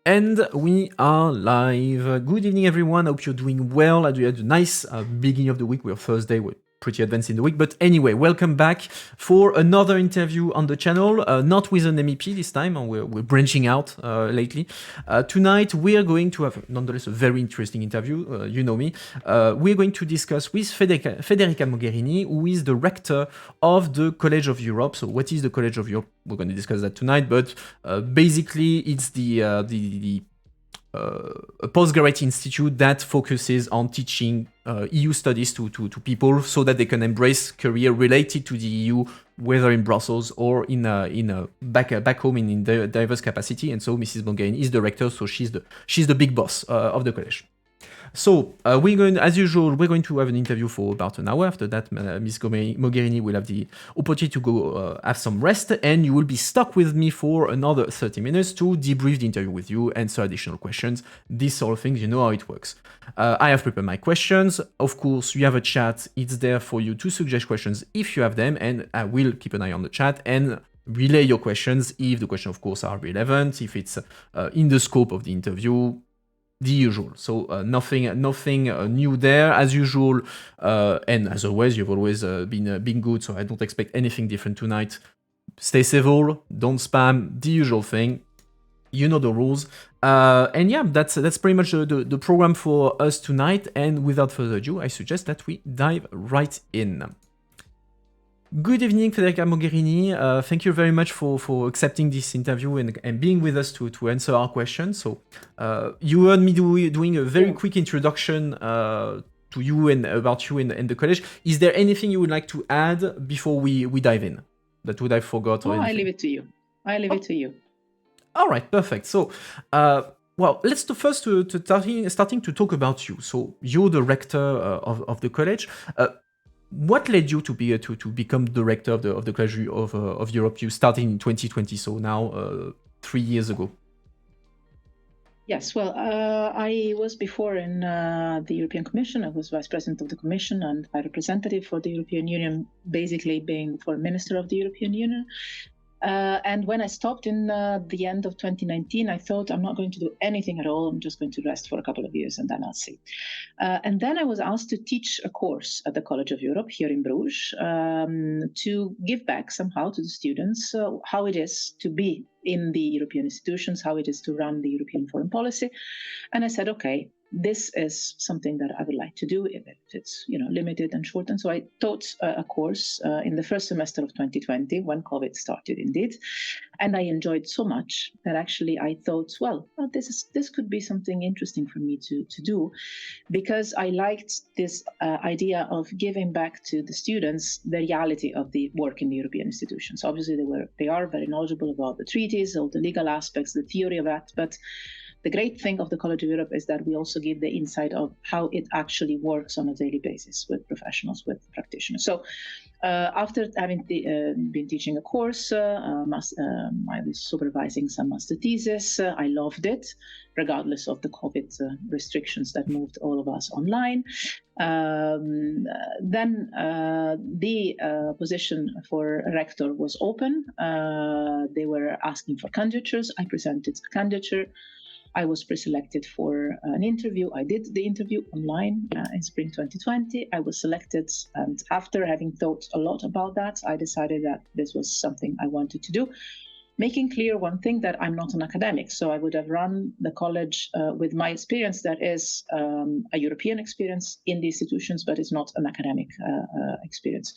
And we are live. Good evening, everyone. I hope you're doing well. I had a nice beginning of the week. We're Thursday. We're pretty advanced in the week. But anyway, welcome back for another interview on the channel. Not with an MEP this time. We're branching out lately. Tonight, we are going to have, nonetheless, a very interesting interview. You know me. We're going to discuss with Federica Mogherini, who is the rector of the College of Europe. So what is the College of Europe? We're going to discuss that tonight, but basically it's a postgraduate institute that focuses on teaching EU studies to people so that they can embrace career related to the EU, whether in Brussels or in back home in diverse capacity. And so Mrs. Mogherini is the rector, so she's the big boss of the college. So we're going, as usual, we're going to have an interview for about an hour. After that, Ms. Mogherini will have the opportunity to go have some rest, and you will be stuck with me for another 30 minutes to debrief the interview with you, answer additional questions, these sort of things. You know how it works. I have prepared my questions. Of course, you have a chat. It's there for you to suggest questions if you have them, and I will keep an eye on the chat and relay your questions if the questions, of course, are relevant, if it's in the scope of the interview. The usual, so nothing new there as usual, and as always, you've always been good, so I don't expect anything different tonight. Stay civil, don't spam, the usual thing. You know the rules, and yeah, that's pretty much the program for us tonight. And without further ado, I suggest that we dive right in. Good evening, Federica Mogherini. Thank you very much for accepting this interview and being with us to answer our questions. So you heard me doing a very quick introduction to you and about you and the college. Is there anything you would like to add before we dive in that would I forgot? Or I leave it to you. It to you. All right, perfect. So well, let's first starting to talk about you. So you're the rector of the college. What led you to become director of the College of Europe? You started in 2020, so now 3 years ago. Yes, well, I was before in the European Commission. I was vice president of the Commission and high representative for the European Union, basically being foreign minister of the European Union. And when I stopped in the end of 2019, I thought I'm not going to do anything at all. I'm just going to rest for a couple of years and then I'll see. And then I was asked to teach a course at the College of Europe here in Bruges to give back somehow to the students how it is to be in the European institutions, how it is to run the European foreign policy. And I said, okay, this is something that I would like to do if it's limited and short. And so I taught a course in the first semester of 2020 when COVID started indeed. And I enjoyed so much that actually I thought, well, this could be something interesting for me to do, because I liked this idea of giving back to the students the reality of the work in the European institutions. Obviously, they are very knowledgeable about the treaties, all the legal aspects, the theory of that, but the great thing of the College of Europe is that we also give the insight of how it actually works on a daily basis with professionals, with practitioners. So after having been teaching a course, I was supervising some master thesis. I loved it, regardless of the COVID restrictions that moved all of us online. Then the position for rector was open. They were asking for candidatures. I presented a candidature. I was preselected for an interview. I did the interview online in spring 2020. I was selected, and after having thought a lot about that, I decided that this was something I wanted to do. Making clear one thing, that I'm not an academic, so I would have run the college with my experience, that is a European experience in the institutions, but it's not an academic experience.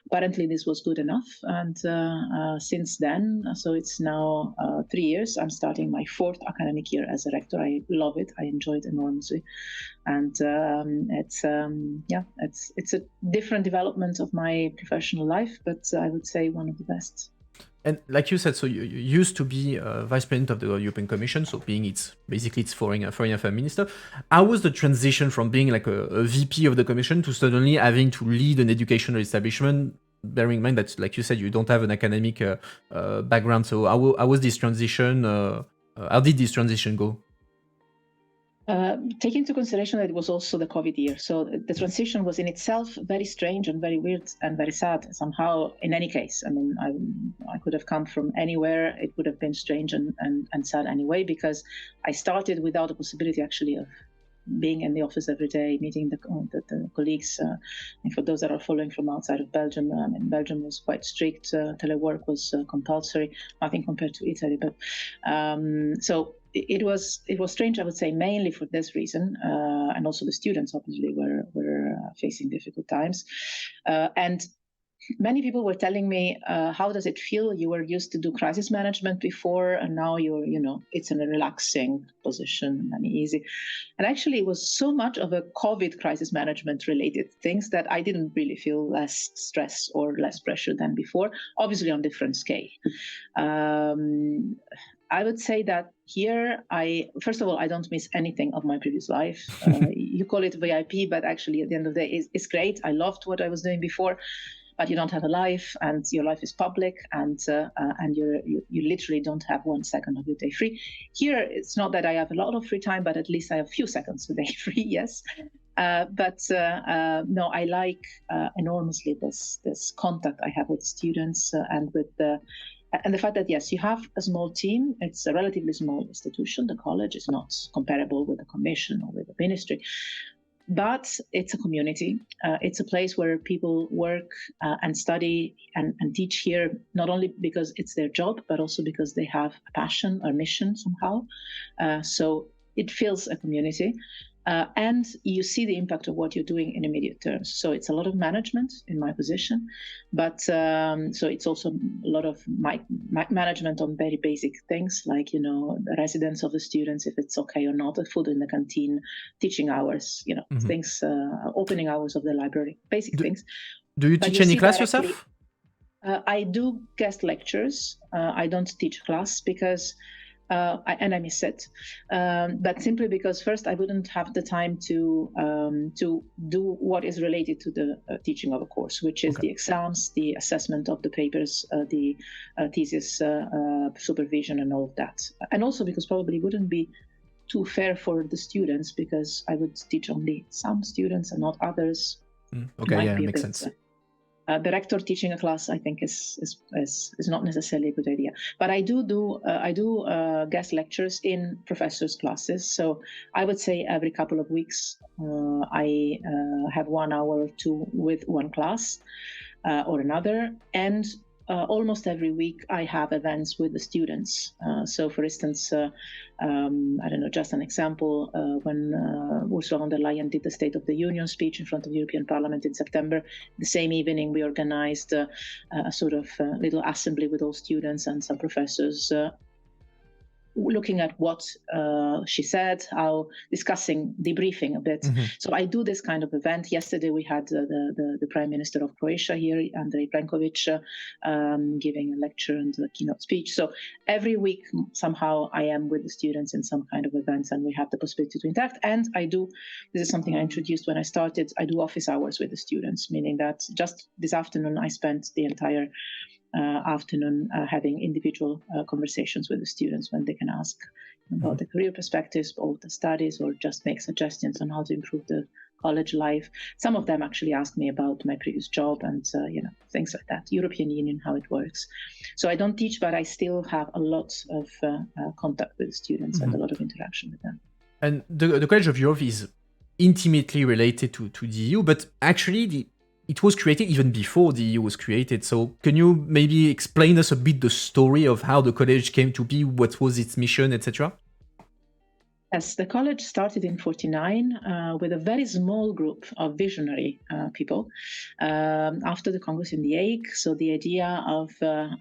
Apparently this was good enough, and since then, so it's now 3 years, I'm starting my 4th academic year as a rector. I love it, I enjoy it enormously, and it's a different development of my professional life, but I would say one of the best. And like you said, so you used to be vice president of the European Commission, so being its foreign affairs minister. How was the transition from being like a VP of the Commission to suddenly having to lead an educational establishment, bearing in mind that, like you said, you don't have an academic background? So how was this transition? How did this transition go? Taking into consideration that it was also the COVID year. So the transition was in itself very strange and very weird and very sad somehow, in any case. I mean, I could have come from anywhere. It would have been strange and sad anyway, because I started without the possibility actually of being in the office every day, meeting the colleagues. And for those that are following from outside of Belgium, Belgium was quite strict. Telework was compulsory, nothing compared to Italy. But so it was strange, I would say, mainly for this reason, and also the students obviously were facing difficult times, and many people were telling me, how does it feel? You were used to do crisis management before, and now it's in a relaxing position and easy. And actually, it was so much of a COVID crisis management related things that I didn't really feel less stress or less pressure than before, obviously on different scale. I would say that here, first of all, I don't miss anything of my previous life. You call it VIP, but actually at the end of the day, it's great. I loved what I was doing before. But you don't have a life, and your life is public, and you literally don't have 1 second of your day free. Here, it's not that I have a lot of free time, but at least I have a few seconds a day free. Yes, but no, I like enormously this contact I have with students and with and the fact that yes, you have a small team. It's a relatively small institution. The college is not comparable with the commission or with the ministry. But it's a community. It's a place where people work and study and teach here, not only because it's their job, but also because they have a passion or mission somehow. So it feels a community. And you see the impact of what you're doing in immediate terms. So it's a lot of management in my position, but so it's also a lot of management on very basic things like, the residence of the students, if it's okay or not, the food in the canteen, teaching hours, things, opening hours of the library, basic things. Do you teach any class yourself? I do guest lectures. I don't teach class because and I miss it, but simply because first I wouldn't have the time to do what is related to the teaching of a course, which is the exams, the assessment of the papers, the thesis supervision, and all of that. And also because probably it wouldn't be too fair for the students because I would teach only some students and not others. Okay, yeah, makes sense. The rector teaching a class, I think, is not necessarily a good idea. But I do guest lectures in professors' classes. So I would say every couple of weeks I have 1 hour or 2 with one class or another, and almost every week I have events with the students. So, for instance, I don't know, just an example, when Ursula von der Leyen did the State of the Union speech in front of the European Parliament in September, the same evening we organized a sort of little assembly with all students and some professors, looking at what she said, debriefing a bit. So I do this kind of event. Yesterday we had the Prime Minister of Croatia here, Andrej Plenković, giving a lecture and a keynote speech. So every week somehow I am with the students in some kind of events and we have the possibility to interact. And this is something I introduced when I started, I do office hours with the students, meaning that just this afternoon I spent the entire afternoon having individual conversations with the students when they can ask about the career perspectives of the studies or just make suggestions on how to improve the college life. Some of them actually ask me about my previous job and things like that, European Union, how it works. So I don't teach, but I still have a lot of contact with the students and a lot of interaction with them. And the College of Europe is intimately related to the EU, but actually it was created even before the EU was created. So can you maybe explain us a bit the story of how the college came to be, what was its mission, etc.? Yes, the college started in 1949 with a very small group of visionary people after the Congress in The Hague. So the idea of the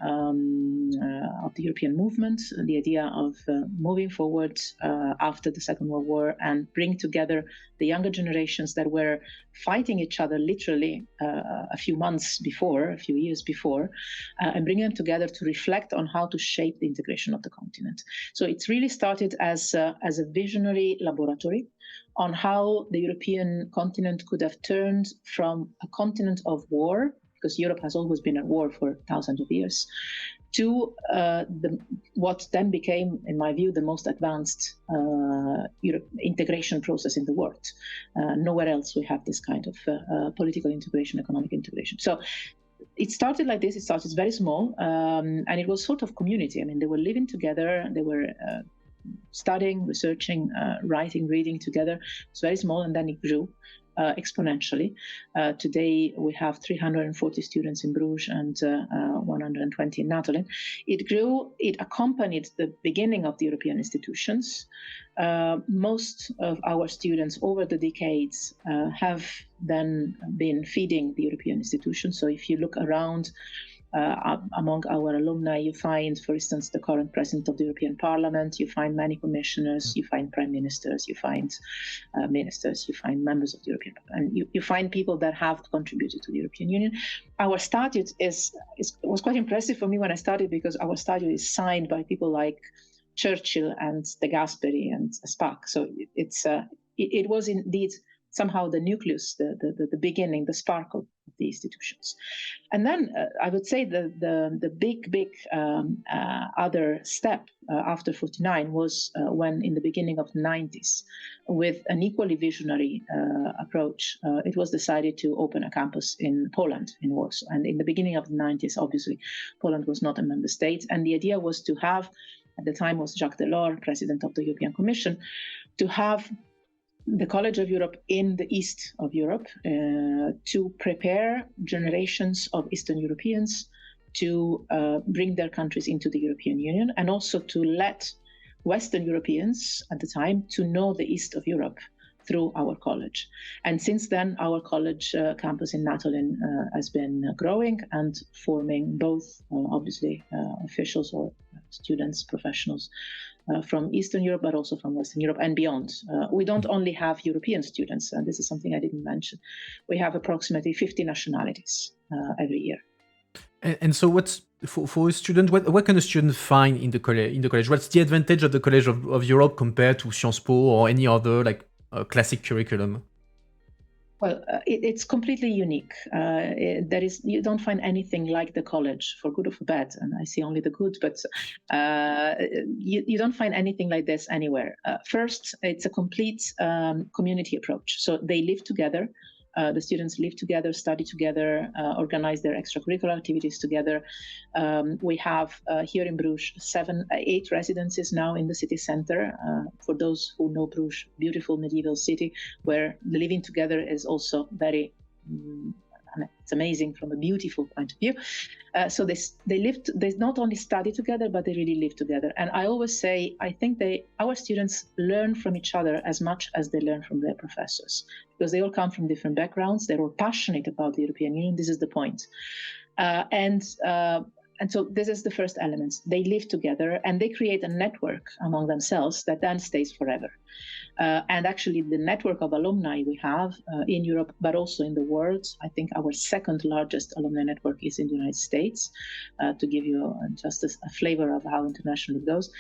European movement, the idea of moving forward after the Second World War and bring together the younger generations that were fighting each other literally a few years before, and bring them together to reflect on how to shape the integration of the continent. So it's really started as a visionary laboratory on how the European continent could have turned from a continent of war, because Europe has always been at war for thousands of years, to what then became, in my view, the most advanced integration process in the world. Nowhere else we have this kind of political integration, economic integration. So it started like this. It started very small, and it was sort of community. I mean, they were living together. They were studying, researching, writing, reading together. It's very small, and then it grew exponentially. Today, we have 340 students in Bruges and 120 in Natolin. It grew. It accompanied the beginning of the European institutions. Most of our students over the decades have then been feeding the European institutions. So if you look around, among our alumni, you find, for instance, the current president of the European Parliament, you find many commissioners, you find prime ministers, you find ministers, you find members of the European Parliament, and you find people that have contributed to the European Union. Our statute was quite impressive for me when I started, because our statute is signed by people like Churchill and De Gasperi and Spaak. So it was indeed somehow the nucleus, the beginning, the spark of the institutions. And then I would say the big other step after 49 was when, in the beginning of the 90s, with an equally visionary approach, it was decided to open a campus in Poland, in Warsaw. And in the beginning of the 90s, obviously, Poland was not a member state. And the idea was to have, at the time was Jacques Delors, president of the European Commission, to have the College of Europe in the east of Europe to prepare generations of Eastern Europeans to bring their countries into the European Union, and also to let Western Europeans at the time to know the east of Europe through our college. And since then, our college campus in Natolin has been growing and forming both, obviously, officials or students, professionals from Eastern Europe, but also from Western Europe and beyond. We don't only have European students, and this is something I didn't mention. We have approximately 50 nationalities every year. And so, what's for a student? What can a student find in the college? What's the advantage of the College of Europe compared to Sciences Po or any other classic curriculum? Well, it's completely unique. You don't find anything like the college, for good or for bad, and I see only the good, but you don't find anything like this anywhere. First, it's a complete community approach. So they live together. The students live together, study together, organize their extracurricular activities together. We have here in Bruges 8 residences now in the city center. For those who know Bruges, beautiful medieval city where the living together is also very it's amazing from a beautiful point of view. So they not only study together, but they really live together. And I always say, I think our students learn from each other as much as they learn from their professors, because they all come from different backgrounds. They're all passionate about the European Union. This is the point. And so this is the first element. They live together and they create a network among themselves that then stays forever. And actually, the network of alumni we have in Europe, but also in the world, I think our second largest alumni network is in the United States, to give you just a flavor of how international it goes.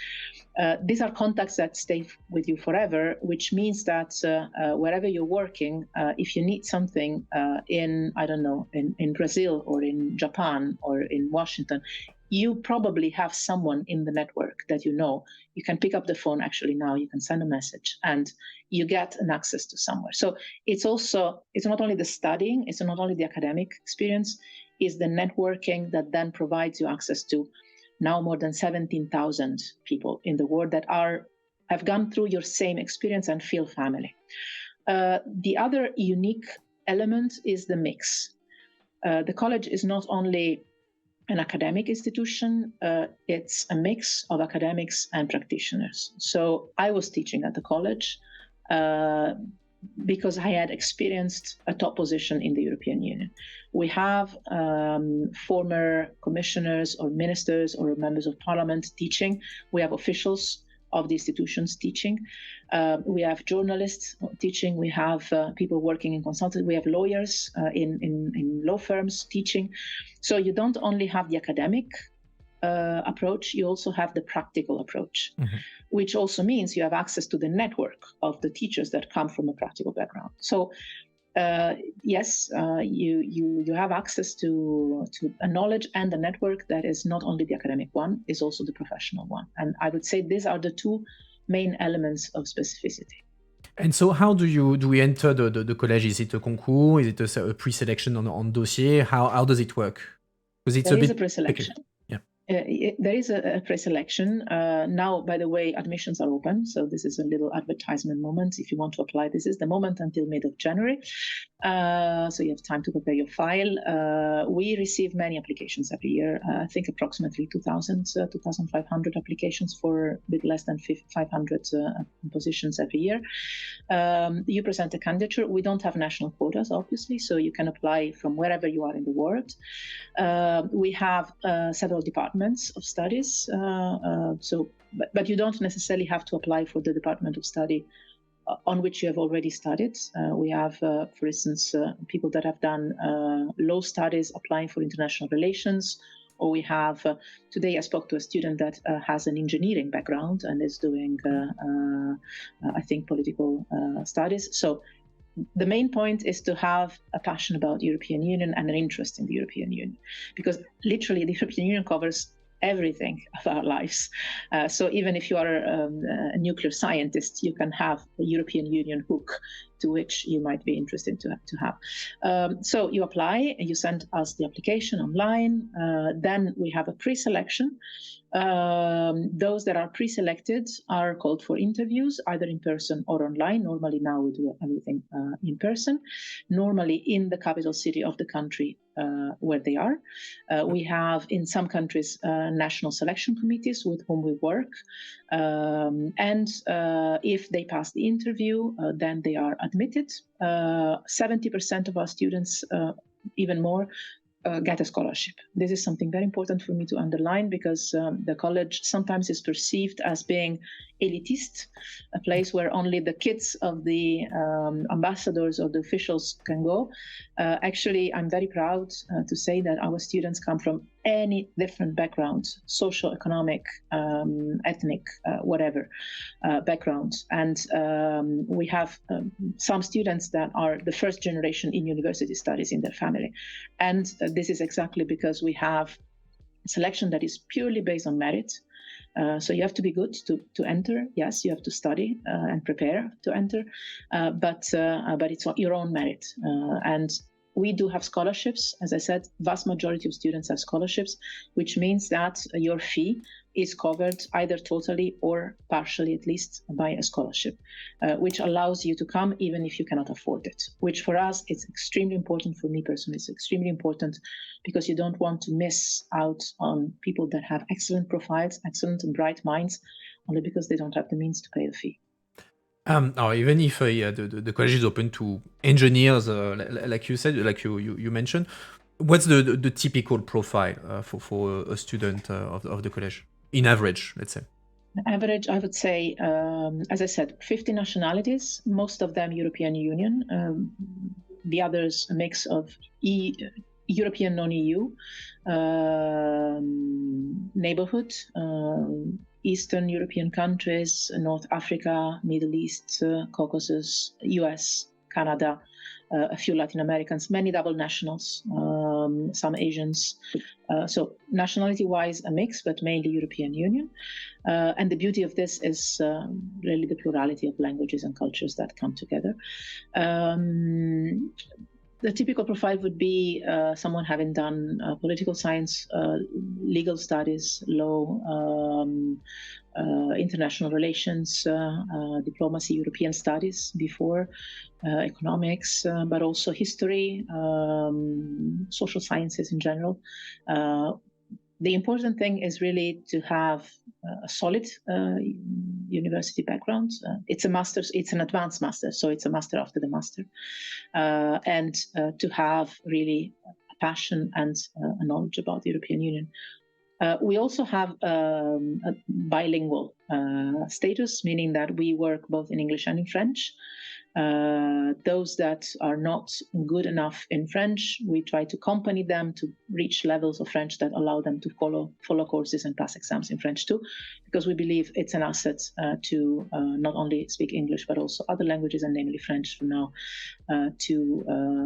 These are contacts that stay with you forever, which means that wherever you're working, if you need something in Brazil or in Japan or in Washington, you probably have someone in the network that you know. You can pick up the phone actually now, you can send a message and you get an access to somewhere. So it's not only the studying, it's not only the academic experience, it's the networking that then provides you access to now more than 17,000 people in the world that have gone through your same experience and feel family. The other unique element is the mix. The college is not only an academic institution, it's a mix of academics and practitioners. So I was teaching at the college because I had experienced a top position in the European Union. We have former commissioners or ministers or members of parliament teaching. We have officials of the institutions teaching. We have journalists teaching. We have people working in consulting. We have lawyers in law firms teaching. So you don't only have the academic approach, you also have the practical approach, which also means you have access to the network of the teachers that come from a practical background. So Yes, you have access to a knowledge and a network that is not only the academic one, is also the professional one. And I would say these are the two main elements of specificity. And so how do we enter the college? Is it a concours? Is it a pre-selection on dossier? How does it work? Because it's There a is bit a pre-selection. There is a pre-selection. Now, by the way, admissions are open. So this is a little advertisement moment. If you want to apply, this is the moment until mid of January. So you have time to prepare your file. We receive many applications every year. I think approximately 2,500 applications for a bit less than 500 positions every year. You present a candidature. We don't have national quotas, obviously, so you can apply from wherever you are in the world. We have several departments of studies, but you don't necessarily have to apply for the department of study on which you have already studied. We have, for instance, people that have done law studies applying for international relations, or we have, today I spoke to a student that has an engineering background and is doing, I think, political studies. So the main point is to have a passion about the European Union and an interest in the European Union, because literally the European Union covers everything of our lives. So even if you are a nuclear scientist, you can have a European Union hook to which you might be interested to have. So you apply, and you send us the application online. Then we have a pre-selection. Those that are pre-selected are called for interviews, either in person or online. Normally now we do everything in person, normally in the capital city of the country where they are. We have in some countries national selection committees with whom we work. And if they pass the interview, then they are admitted. 70% of our students, even more, get a scholarship. This is something very important for me to underline, because the college sometimes is perceived as being elitist, a place where only the kids of the ambassadors or the officials can go. Actually, I'm very proud to say that our students come from any different background, social, economic, ethnic, whatever background. And we have some students that are the first generation in university studies in their family. And this is exactly because we have a selection that is purely based on merit. So you have to be good to enter. Yes, you have to study and prepare to enter, but it's on your own merit. And we do have scholarships. As I said, vast majority of students have scholarships, which means that your fee is covered either totally or partially, at least, by a scholarship, which allows you to come even if you cannot afford it, which for us is extremely important. For me personally, it's extremely important, because you don't want to miss out on people that have excellent profiles, excellent and bright minds, only because they don't have the means to pay the fee. Or even if the college is open to engineers, like you said, like you mentioned, what's the typical profile for a student of the college, in average, let's say? Average, I would say, as I said, 50 nationalities, most of them European Union, the others a mix of European, non-EU, neighborhood, Eastern European countries, North Africa, Middle East, Caucasus, US, Canada, a few Latin Americans, many double nationals, some Asians. So nationality-wise, a mix, but mainly European Union. And the beauty of this is really the plurality of languages and cultures that come together. The typical profile would be someone having done political science, legal studies, law, international relations, diplomacy, European studies before, economics, but also history, social sciences in general. The important thing is really to have a solid university background. It's a master's, it's an advanced master, so it's a master after the master. And to have really a passion and a knowledge about the European Union. We also have a bilingual status, meaning that we work both in English and in French. Those that are not good enough in French, we try to accompany them to reach levels of French that allow them to follow courses and pass exams in French too, because we believe it's an asset to not only speak English but also other languages, and namely French from now, to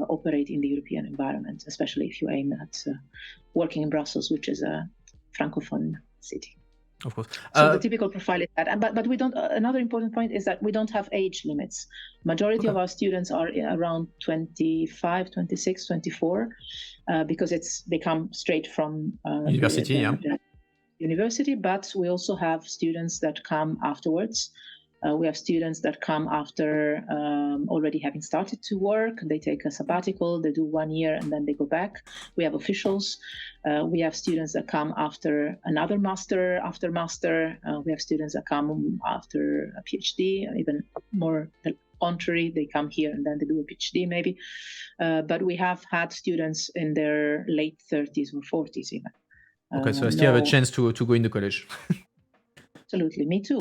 operate in the European environment, especially if you aim at working in Brussels, which is a Francophone city. Of course. So the typical profile is that, but we don't. Another important point is that we don't have age limits. Majority of our students are around 25, 26, 24, because they come straight from university. the university. But we also have students that come afterwards. We have students that come after already having started to work. They take a sabbatical, they do 1 year, and then they go back. We have officials. We have students that come after another master, after master. We have students that come after a PhD, even more contrary. They come here and then they do a PhD maybe. But we have had students in their late 30s or 40s even. Okay, so I still have a chance to go into college. Absolutely, me too,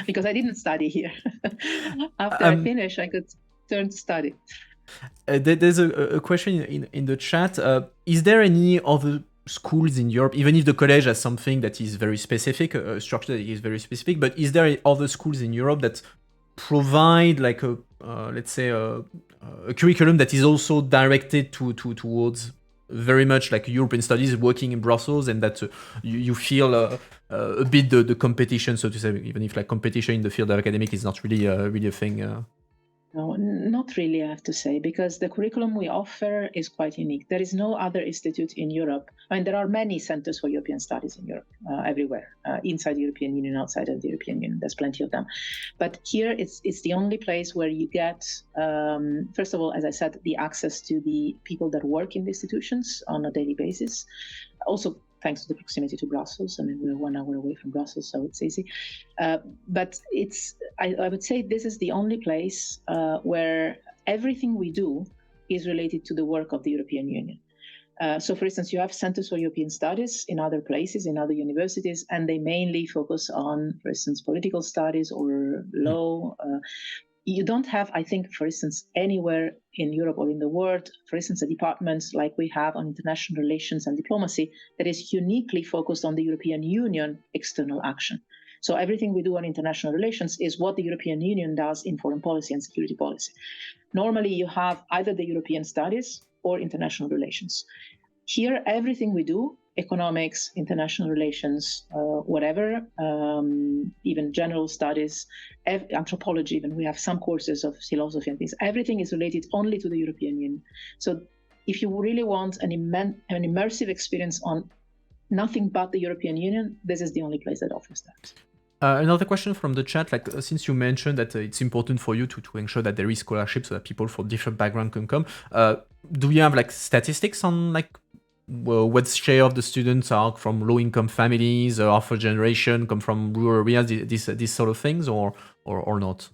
because I didn't study here. After I finish, I could turn to study. There's a question in the chat. Is there any other schools in Europe, even if the college has something that is very specific, a structure that is very specific, but is there other schools in Europe that provide like a, let's say, a curriculum that is also directed towards very much like European studies, working in Brussels, and that you feel a bit the competition, so to say, even if like competition in the field of academic is not really a thing. No, not really, I have to say, because the curriculum we offer is quite unique. There is no other institute in Europe. I mean, there are many centers for European studies in Europe, everywhere, inside the European Union, outside of the European Union. There's plenty of them. But here, it's the only place where you get, first of all, as I said, the access to the people that work in the institutions on a daily basis. Also, thanks to the proximity to Brussels. I mean, we're 1 hour away from Brussels, so it's easy. But I would say this is the only place where everything we do is related to the work of the European Union. So, for instance, you have centers for European studies in other places, in other universities, and they mainly focus on, for instance, political studies or law. You don't have, I think, for instance, anywhere in Europe or in the world, for instance, a department like we have on international relations and diplomacy that is uniquely focused on the European Union external action. So everything we do on international relations is what the European Union does in foreign policy and security policy. Normally, you have either the European studies or international relations. Here, everything we do, economics, international relations, whatever, even general studies, anthropology, even we have some courses of philosophy and things, everything is related only to the European Union. So if you really want an immersive experience on nothing but the European Union, this is the only place that offers that. Another question from the chat, like since you mentioned that it's important for you to ensure that there is scholarship so that people from different backgrounds can come, do you have like statistics on like what share of the students are from low-income families, or are first generation, come from rural areas, these sort of things, or not?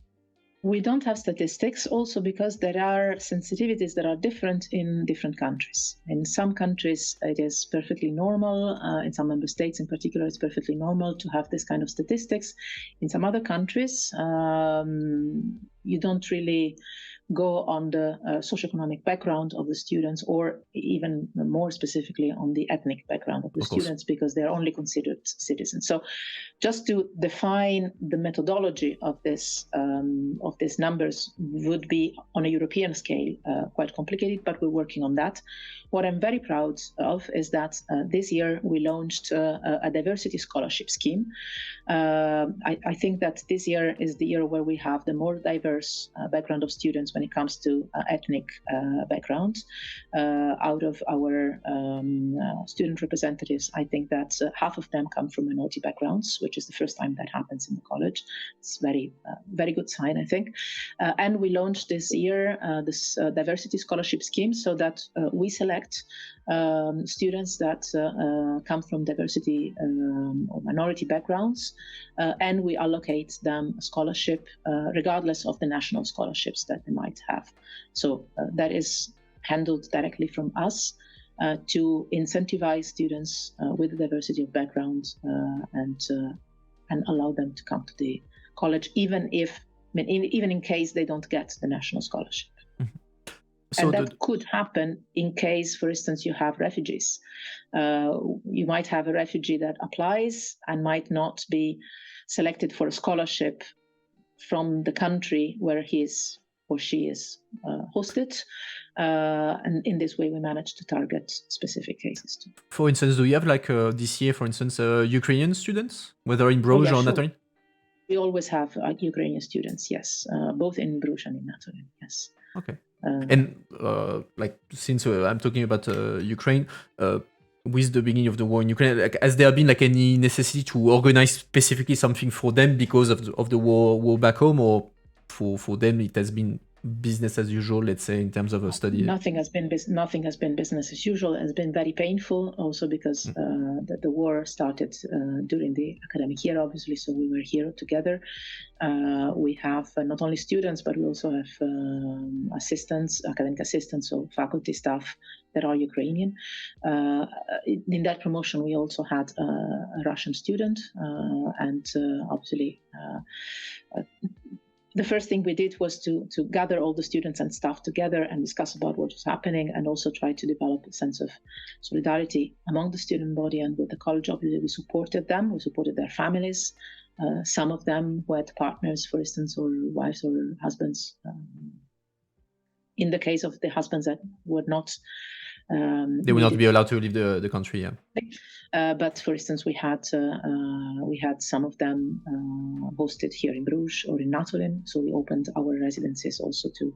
We don't have statistics, also because there are sensitivities that are different in different countries. In some countries, it is perfectly normal. In some member states in particular, it's perfectly normal to have this kind of statistics. In some other countries, you don't really go on the socioeconomic background of the students, or even more specifically on the ethnic background of the students, because they're only considered citizens. So just to define the methodology of this, of these numbers would be on a European scale quite complicated, but we're working on that. What I'm very proud of is that this year we launched a diversity scholarship scheme. I think that this year is the year where we have the more diverse background of students when it comes to ethnic background. Out of our student representatives, I think that half of them come from minority backgrounds, which is the first time that happens in the college. It's very good sign, I think. And we launched this year this diversity scholarship scheme so that we select students that come from diversity or minority backgrounds, and we allocate them a scholarship regardless of the national scholarships that they might have. So that is handled directly from us to incentivize students with a diversity of background and allow them to come to the college, even if mean, even in case they don't get the national scholarship. So and that could happen in case, for instance, you have refugees. You might have a refugee that applies and might not be selected for a scholarship from the country where he is or she is hosted. And in this way, we manage to target specific cases too. For instance, do you have like this year, for instance, Ukrainian students, whether in Bruges or Natoline? We always have Ukrainian students, yes, both in Bruges and in Natoline, yes. Okay. And like since I'm talking about Ukraine, with the beginning of the war in Ukraine, like, has there been like any necessity to organize specifically something for them because of the war back home, or for them it has been business as usual, let's say, in terms of a study? Nothing has been business as usual. It has been very painful also because the war started during the academic year, obviously, so we were here together. We have not only students, but we also have assistants, academic assistants, so faculty staff that are Ukrainian. In that promotion, we also had a Russian student, and obviously the first thing we did was to gather all the students and staff together and discuss about what was happening, and also try to develop a sense of solidarity among the student body and with the college. Obviously, we supported them, we supported their families. Some of them who had partners, for instance, or wives or husbands. In the case of the husbands that were not... they will not be allowed to leave the country, yeah. But for instance, we had some of them hosted here in Bruges or in Natoline, so we opened our residences also to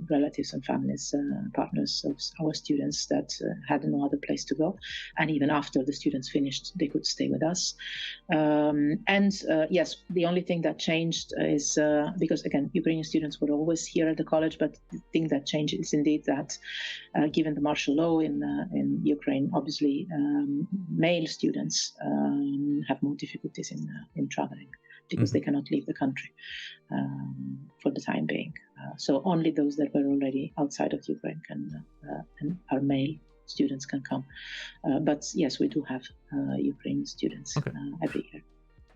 relatives and families, partners of our students that had no other place to go, and even after the students finished, they could stay with us. Yes, the only thing that changed is because again, Ukrainian students were always here at the college, but the thing that changed is indeed that given the martial law in Ukraine, obviously male students have more difficulties in traveling because they cannot leave the country for the time being. So only those that were already outside of Ukraine and are male students can come. But yes, we do have Ukrainian students every year.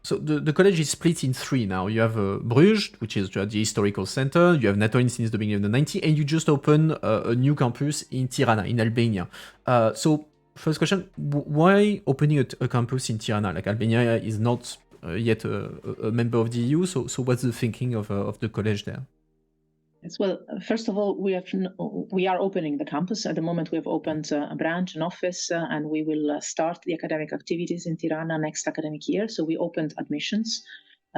So the college is split in three now. You have Bruges, which is the historical center. You have Natoline since the beginning of the 90s, and you just opened a new campus in Tirana, in Albania. So first question, why opening a campus in Tirana? Like Albania is not yet a member of the EU, so what's the thinking of the college there? Yes, well, first of all, we are opening the campus. At the moment, we have opened a branch, an office, and we will start the academic activities in Tirana next academic year. So we opened admissions.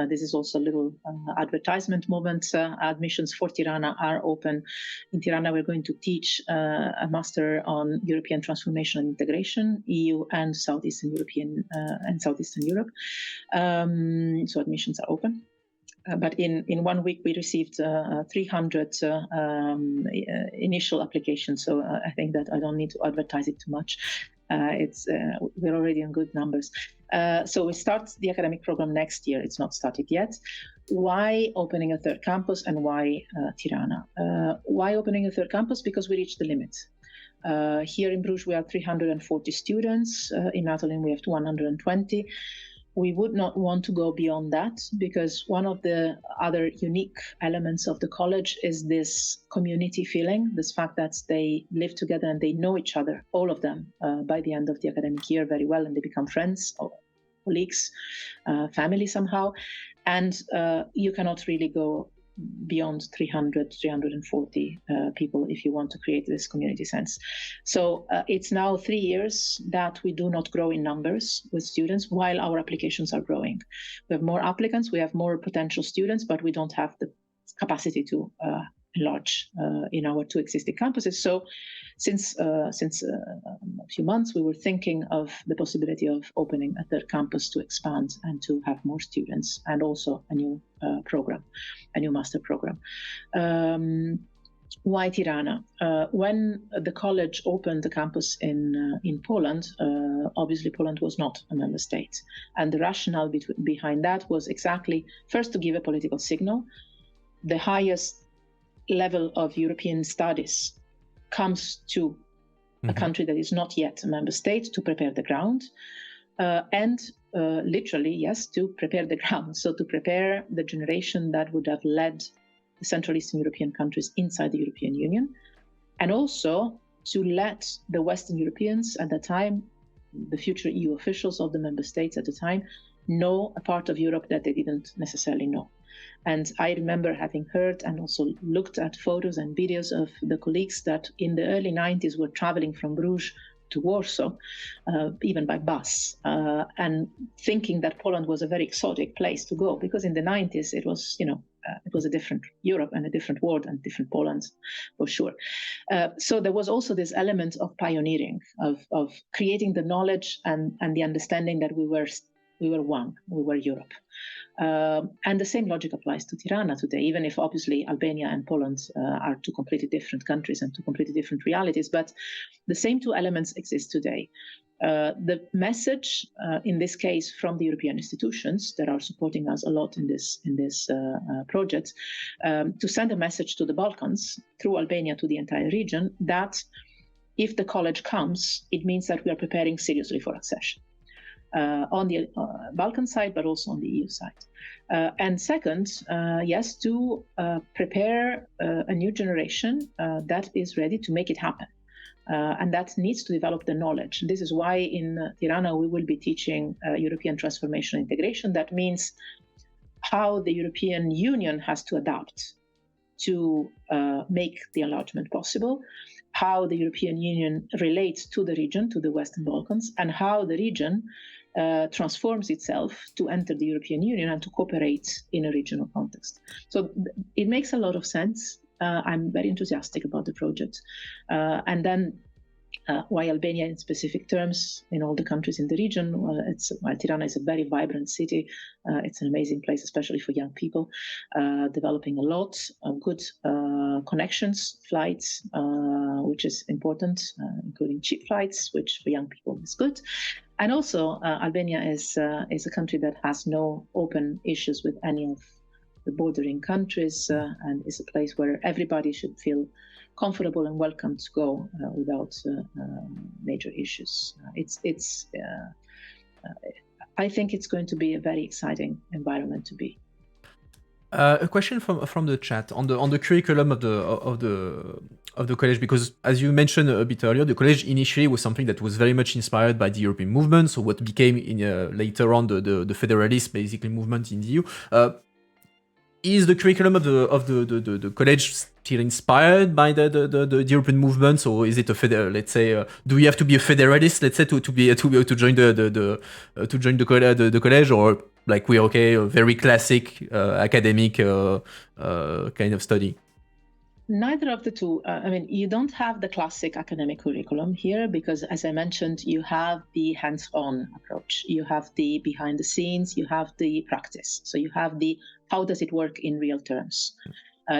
This is also a little advertisement moment. Admissions for Tirana are open. In Tirana, we're going to teach a master on European transformation and integration, EU and Southeastern Europe. So admissions are open. But in 1 week, we received 300 initial applications. So I think that I don't need to advertise it too much. We're already on good numbers. So we start the academic program next year. It's not started yet. Why opening a third campus and why Tirana? Why opening a third campus? Because we reached the limit. Here in Bruges, we have 340 students. In Natoline, we have 120. We would not want to go beyond that because one of the other unique elements of the college is this community feeling, this fact that they live together and they know each other, all of them, by the end of the academic year very well, and they become friends, colleagues, family somehow. And you cannot really go beyond 340 people if you want to create this community sense. So it's now 3 years that we do not grow in numbers with students while our applications are growing. We have more applicants, we have more potential students, but we don't have the capacity to enlarge in our two existing campuses. So since a few months, we were thinking of the possibility of opening a third campus to expand and to have more students, and also a new program, a new master program. Why Tirana? When the college opened the campus in Poland, obviously Poland was not a member state. And the rationale behind that was exactly, first, to give a political signal. The highest level of European studies comes to a country that is not yet a member state to prepare the ground. And literally, yes, to prepare the ground. So to prepare the generation that would have led the Central Eastern European countries inside the European Union, and also to let the Western Europeans at the time, the future EU officials of the member states at the time, know a part of Europe that they didn't necessarily know. And I remember having heard and also looked at photos and videos of the colleagues that in the early 90s were traveling from Bruges to Warsaw, even by bus, and thinking that Poland was a very exotic place to go, because in the 90s it was, it was a different Europe and a different world and different Poland, for sure. So there was also this element of pioneering, of creating the knowledge and the understanding that we were one, we were Europe. And the same logic applies to Tirana today, even if obviously Albania and Poland are two completely different countries and two completely different realities, but the same two elements exist today. The message, in this case, from the European institutions that are supporting us a lot in this project, to send a message to the Balkans through Albania to the entire region that if the college comes, it means that we are preparing seriously for accession. On the Balkan side, but also on the EU side. And second, yes, to prepare a new generation that is ready to make it happen. And that needs to develop the knowledge. This is why in Tirana we will be teaching European transformation integration. That means how the European Union has to adapt to make the enlargement possible, how the European Union relates to the region, to the Western Balkans, and how the region transforms itself to enter the European Union and to cooperate in a regional context. So it makes a lot of sense. I'm very enthusiastic about the project. And then why Albania in specific terms in all the countries in the region? Tirana is a very vibrant city. It's an amazing place, especially for young people, developing a lot of good connections, flights, which is important, including cheap flights, which for young people is good. And also, Albania is a country that has no open issues with any of the bordering countries, and is a place where everybody should feel comfortable and welcome to go without major issues. I think it's going to be a very exciting environment to be. A question from the chat on the curriculum of the college, because as you mentioned a bit earlier, the college initially was something that was very much inspired by the European movement, so what became later on the federalist basically movement in the EU. Is the curriculum of the college still inspired by the European movement, or is it let's say, do you have to be a federalist, let's say, to join the college, or like we're okay, a very classic academic kind of study? Neither of the two. I mean, you don't have the classic academic curriculum here because, as I mentioned, you have the hands-on approach. You have the behind the scenes, you have the practice. So you have the how does it work in real terms.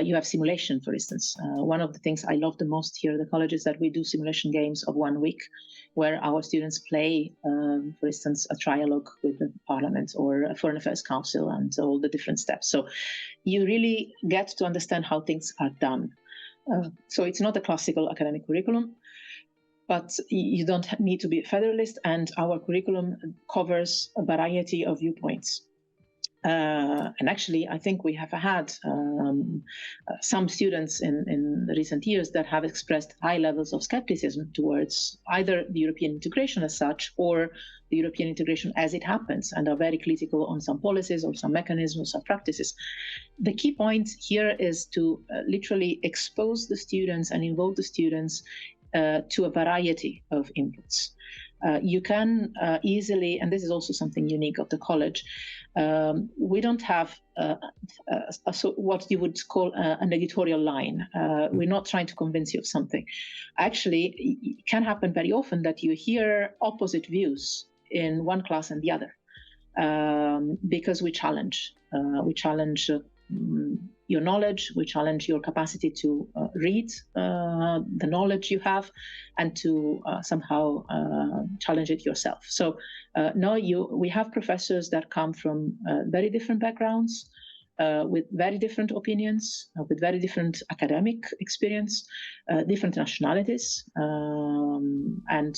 You have simulation, for instance. One of the things I love the most here at the college is that we do simulation games of 1 week where our students play, for instance, a trialogue with the Parliament or a Foreign Affairs Council and all the different steps. So you really get to understand how things are done. So it's not a classical academic curriculum, but you don't need to be a federalist, and our curriculum covers a variety of viewpoints. And actually, I think we have had some students in the recent years that have expressed high levels of skepticism towards either the European integration as such or the European integration as it happens, and are very critical on some policies or some mechanisms or practices. The key point here is to literally expose the students and involve the students to a variety of inputs. You can easily, and this is also something unique of the college, we don't have what you would call an editorial line. We're not trying to convince you of something. Actually, it can happen very often that you hear opposite views in one class and the other, because we challenge your knowledge, we challenge your capacity to read the knowledge you have and to somehow challenge it yourself. So we have professors that come from very different backgrounds, with very different opinions, with very different academic experience, different nationalities, and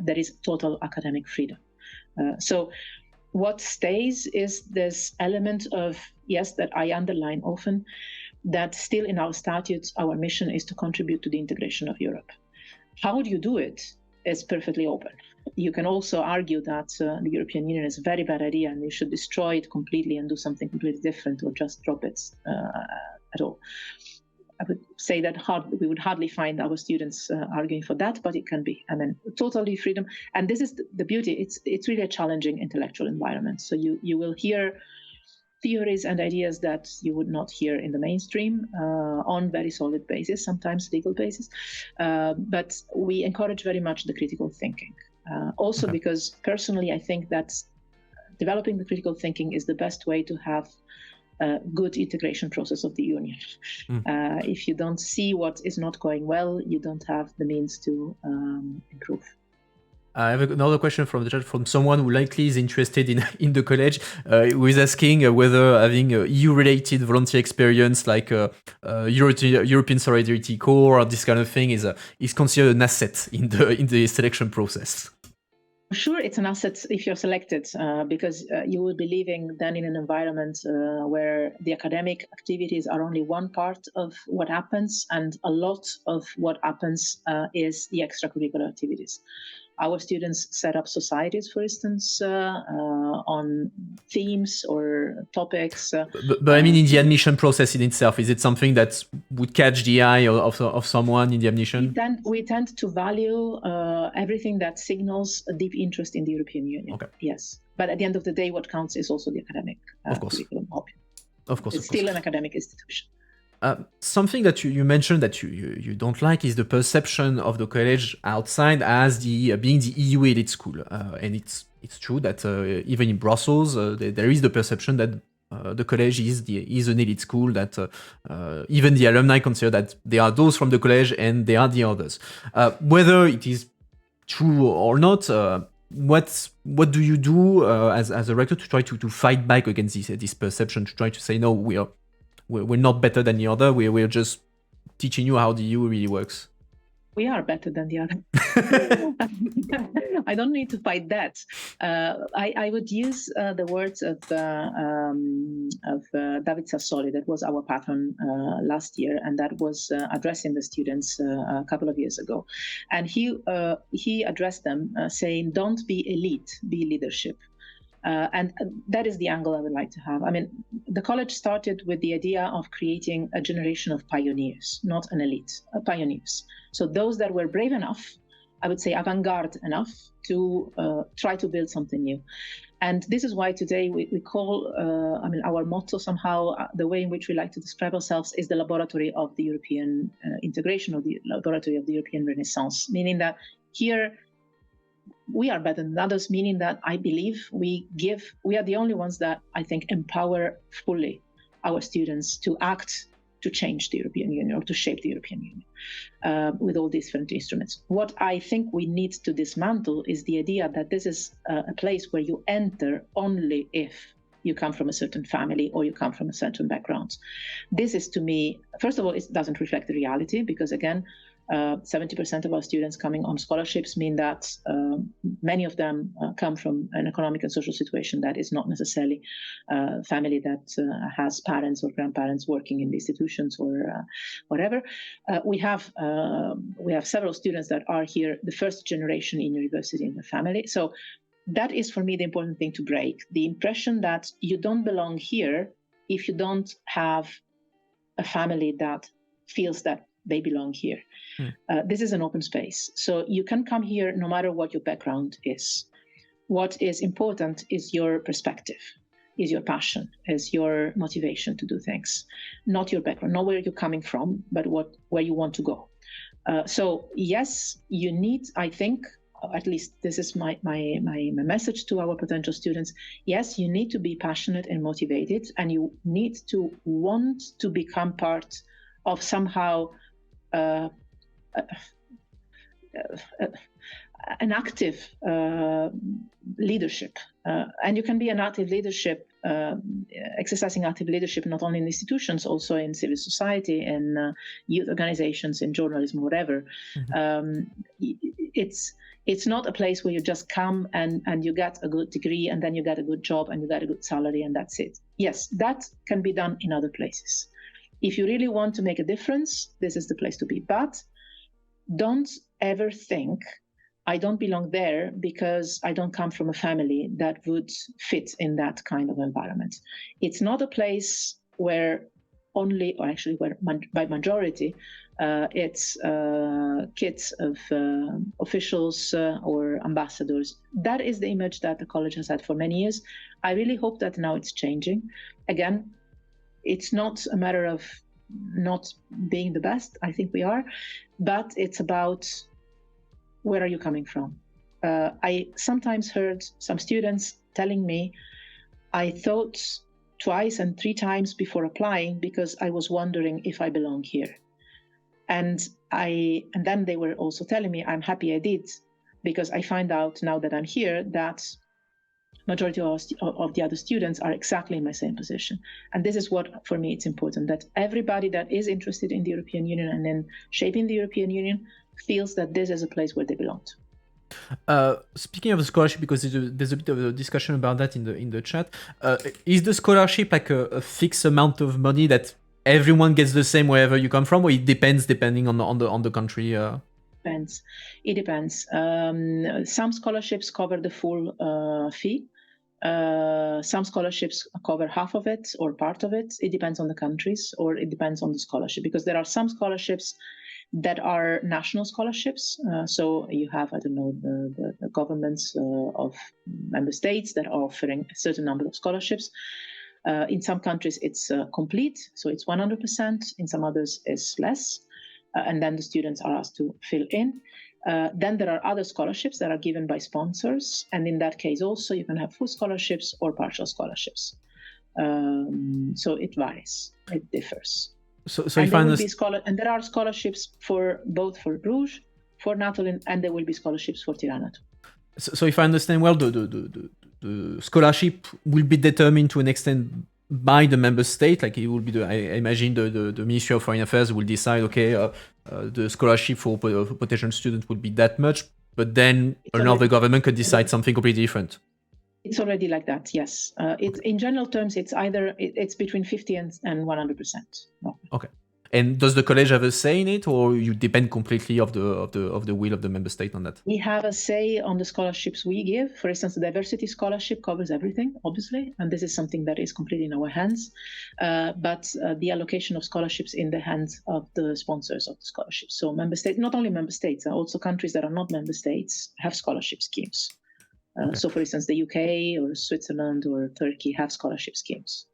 there is total academic freedom. So what stays is this element of, yes, that I underline often, that still in our statutes, our mission is to contribute to the integration of Europe. How do you do it is perfectly open. You can also argue that the European Union is a very bad idea and you should destroy it completely and do something completely different, or just drop it at all. I would say that we would hardly find our students arguing for that, but it can be. I mean, totally freedom. And this is the beauty. It's really a challenging intellectual environment. So you will hear theories and ideas that you would not hear in the mainstream on very solid basis, sometimes legal basis. But we encourage very much the critical thinking. Also because personally, I think that developing the critical thinking is the best way to have a good integration process of the Union. If you don't see what is not going well, you don't have the means to improve. I have another question from the chat from someone who likely is interested in the college, who is asking whether having a EU-related volunteer experience like European Solidarity Corps or this kind of thing is considered an asset in the selection process. Sure, it's an asset if you're selected, because you will be living then in an environment where the academic activities are only one part of what happens, and a lot of what happens is the extracurricular activities. Our students set up societies, for instance, on themes or topics. But I mean, in the admission process in itself, is it something that would catch the eye of someone in the admission? We tend to value everything that signals a deep interest in the European Union. Okay. Yes. But at the end of the day, what counts is also the academic curriculum. Of course. It's still an academic institution. Something that you mentioned that you don't like is the perception of the college outside as being the EU elite school, and it's true that even in Brussels there is the perception that the college is an elite school, that even the alumni consider that they are those from the college and they are the others. Whether it is true or not, what do you do as a rector to try to fight back against this perception, to try to say no, we're not better than the other, we're just teaching you how the EU really works? We are better than the other. I don't need to fight that. I would use the words of David Sassoli, that was our patron last year, and that was addressing the students a couple of years ago. And he addressed them saying, don't be elite, be leadership. And that is the angle I would like to have. I mean, the college started with the idea of creating a generation of pioneers, not an elite, pioneers. So those that were brave enough, I would say avant-garde enough, to try to build something new. And this is why today we call, our motto somehow, the way in which we like to describe ourselves is the laboratory of the European integration, or the laboratory of the European Renaissance, meaning that here, we are better than others, meaning that I believe we are the only ones that I think empower fully our students to act, to change the European Union, or to shape the European Union with all these different instruments. What I think we need to dismantle is the idea that this is a place where you enter only if you come from a certain family or you come from a certain background. This is, to me, first of all, it doesn't reflect the reality, because again, 70% of our students coming on scholarships mean that many of them come from an economic and social situation that is not necessarily a family that has parents or grandparents working in the institutions or whatever. We have several students that are here, the first generation in university in the family. So that is, for me, the important thing to break. The impression that you don't belong here if you don't have a family that feels that they belong here. This is an open space. So you can come here no matter what your background is. What is important is your perspective, is your passion, is your motivation to do things. Not your background, not where you're coming from, but where you want to go. So yes, you need, I think, at least this is my message to our potential students. Yes, you need to be passionate and motivated, and you need to want to become part of somehow an active leadership. And you can be an active leadership, exercising active leadership not only in institutions, also in civil society, in youth organizations, in journalism, whatever. It's not a place where you just come and you get a good degree and then you get a good job and you get a good salary and that's it. Yes, that can be done in other places. If you really want to make a difference, this is the place to be. But don't ever think I don't belong there because I don't come from a family that would fit in that kind of environment. It's not a place where only, or actually where by majority, it's kids of officials or ambassadors. That is the image that the college has had for many years. I really hope that now it's changing. Again, it's not a matter of not being the best. I think we are, but it's about where are you coming from? I sometimes heard some students telling me, I thought twice and 3 times before applying because I was wondering if I belong here. And then they were also telling me, I'm happy I did, because I find out now that I'm here that majority of the other students are exactly in my same position. And this is what, for me, it's important, that everybody that is interested in the European Union and in shaping the European Union feels that this is a place where they belong to. Speaking of the scholarship, because there's a bit of a discussion about that in the chat, is the scholarship like a fixed amount of money that everyone gets the same wherever you come from, or it depends depending on the country? Depends. It depends. Some scholarships cover the full fee. Some scholarships cover half of it or part of it. It depends on the countries, or it depends on the scholarship, because there are some scholarships that are national scholarships. So you have, I don't know, the governments of member states that are offering a certain number of scholarships. In some countries, it's complete, so it's 100%. In some others, it's less. And then the students are asked to fill in. Then there are other scholarships that are given by sponsors. And in that case also, you can have full scholarships or partial scholarships. So it varies, it differs. So if I understand, and there are scholarships for both for Bruges, for Natolin, and there will be scholarships for Tirana too. So if I understand well, the scholarship will be determined to an extent by the member state. Like it will be I imagine the Ministry of Foreign Affairs will decide, okay, the scholarship for potential students will be that much, but then another government could decide something completely different. It's already like that, yes. In general terms, it's either it's between 50 and 100%. No. Okay. And does the college have a say in it, or you depend completely of the will of the member state on that? We have a say on the scholarships we give. For instance, the diversity scholarship covers everything, obviously, and this is something that is completely in our hands. But the allocation of scholarships in the hands of the sponsors of the scholarships. So member states, not only member states, also countries that are not member states have scholarship schemes. Okay. So, for instance, the UK or Switzerland or Turkey have scholarship schemes.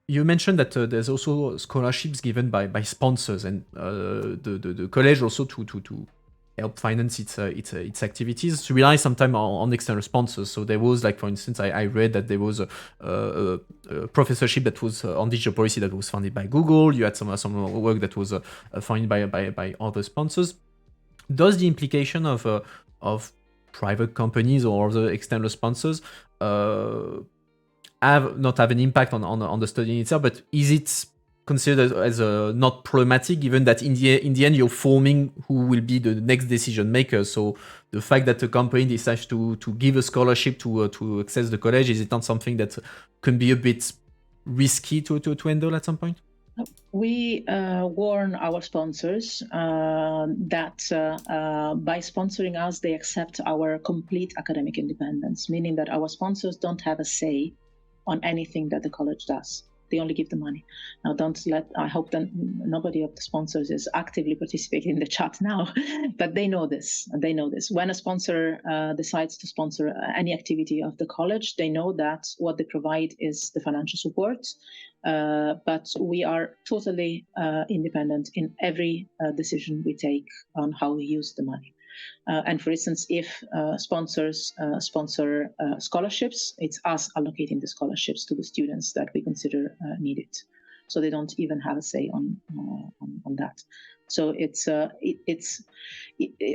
You mentioned that there's also scholarships given by sponsors, and the college also to help finance its activities relies sometimes on external sponsors. So there was, like, for instance, I read that there was a professorship that was on digital policy that was funded by Google. You had some work that was funded by other sponsors. Does the implication of private companies or other external sponsors not have an impact on the study in itself, but is it considered as not problematic, given that in the end you're forming who will be the next decision maker? So the fact that the company decides to give a scholarship to access the college, is it not something that can be a bit risky to handle at some point? We warn our sponsors that by sponsoring us, they accept our complete academic independence, meaning that our sponsors don't have a say on anything that the college does. They only give the money. Now, I hope that nobody of the sponsors is actively participating in the chat now, but they know this. They know this. When a sponsor decides to sponsor any activity of the college, they know that what they provide is the financial support, but we are totally independent in every decision we take on how we use the money. And for instance, if sponsors sponsor scholarships, it's us allocating the scholarships to the students that we consider needed. So they don't even have a say on that. So it's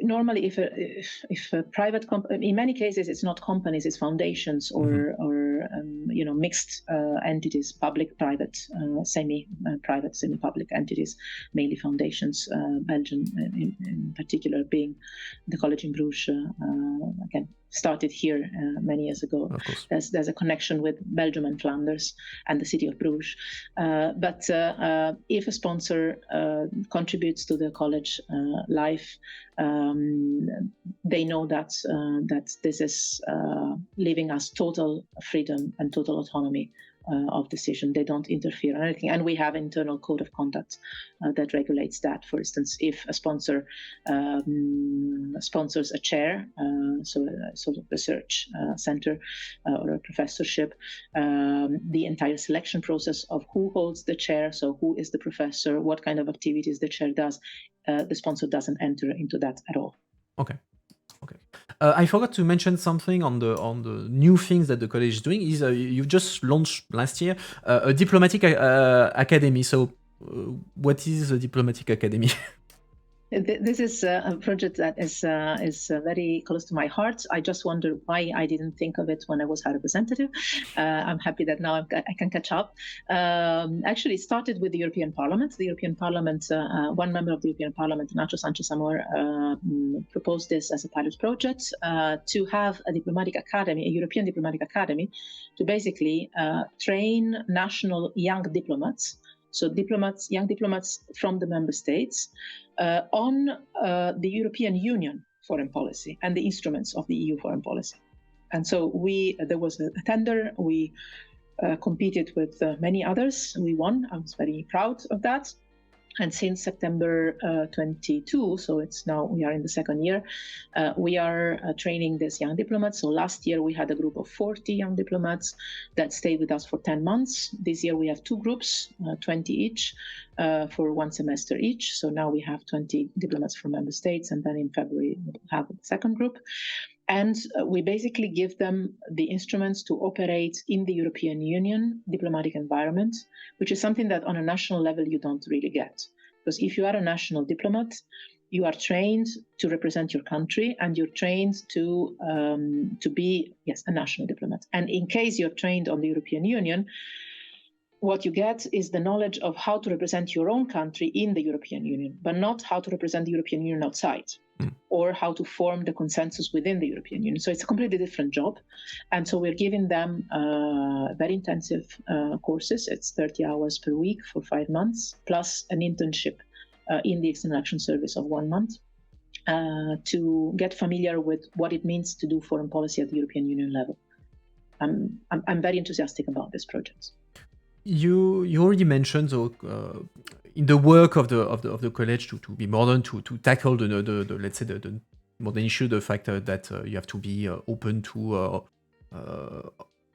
normally if a private in many cases it's not companies, it's foundations or mixed entities, public, private, semi-private, semi-public entities, mainly foundations. Belgium in particular being the college in Bruges, again started here many years ago. Of course. There's a connection with Belgium and Flanders and the city of Bruges. But if a sponsor contributes to the college life, they know that this is leaving us total freedom and total autonomy of decision. They don't interfere or anything. And we have internal code of conduct that regulates that. For instance, if a sponsor sponsors a chair, so a sort of research center or a professorship, the entire selection process of who holds the chair, so who is the professor, what kind of activities the chair does, the sponsor doesn't enter into that at all. Okay. I forgot to mention something on the new things that the college is doing. Is you've just launched last year a diplomatic academy. So, what is a diplomatic academy? This is a project that is very close to my heart. I just wonder why I didn't think of it when I was High Representative. I'm happy that now I can catch up. Actually, it started with the European Parliament. The European Parliament, one member of the European Parliament, Nacho Sanchez Amor, proposed this as a pilot project to have a diplomatic academy, a European diplomatic academy, to basically train national young diplomats. So young diplomats from the member states on the European Union foreign policy and the instruments of the EU foreign policy. And so there was a tender. We competed with many others. We won. I was very proud of that. And since September 22, so it's now we are in the second year, we are training these young diplomats. So last year we had a group of 40 young diplomats that stayed with us for 10 months. This year we have two groups, 20 each, for one semester each. So now we have 20 diplomats from member states, and then in February we'll have the second group. And we basically give them the instruments to operate in the European Union diplomatic environment, which is something that on a national level you don't really get. Because if you are a national diplomat, you are trained to represent your country, and you're trained to be, yes, a national diplomat. And in case you're trained on the European Union, what you get is the knowledge of how to represent your own country in the European Union, but not how to represent the European Union outside, or how to form the consensus within the European Union. So it's a completely different job. And so we're giving them very intensive courses. It's 30 hours per week for 5 months, plus an internship in the External Action Service of 1 month, to get familiar with what it means to do foreign policy at the European Union level. I'm very enthusiastic about this project. You already mentioned in the work of the college to be modern, to tackle the let's say the modern issue, the fact that you have to be open to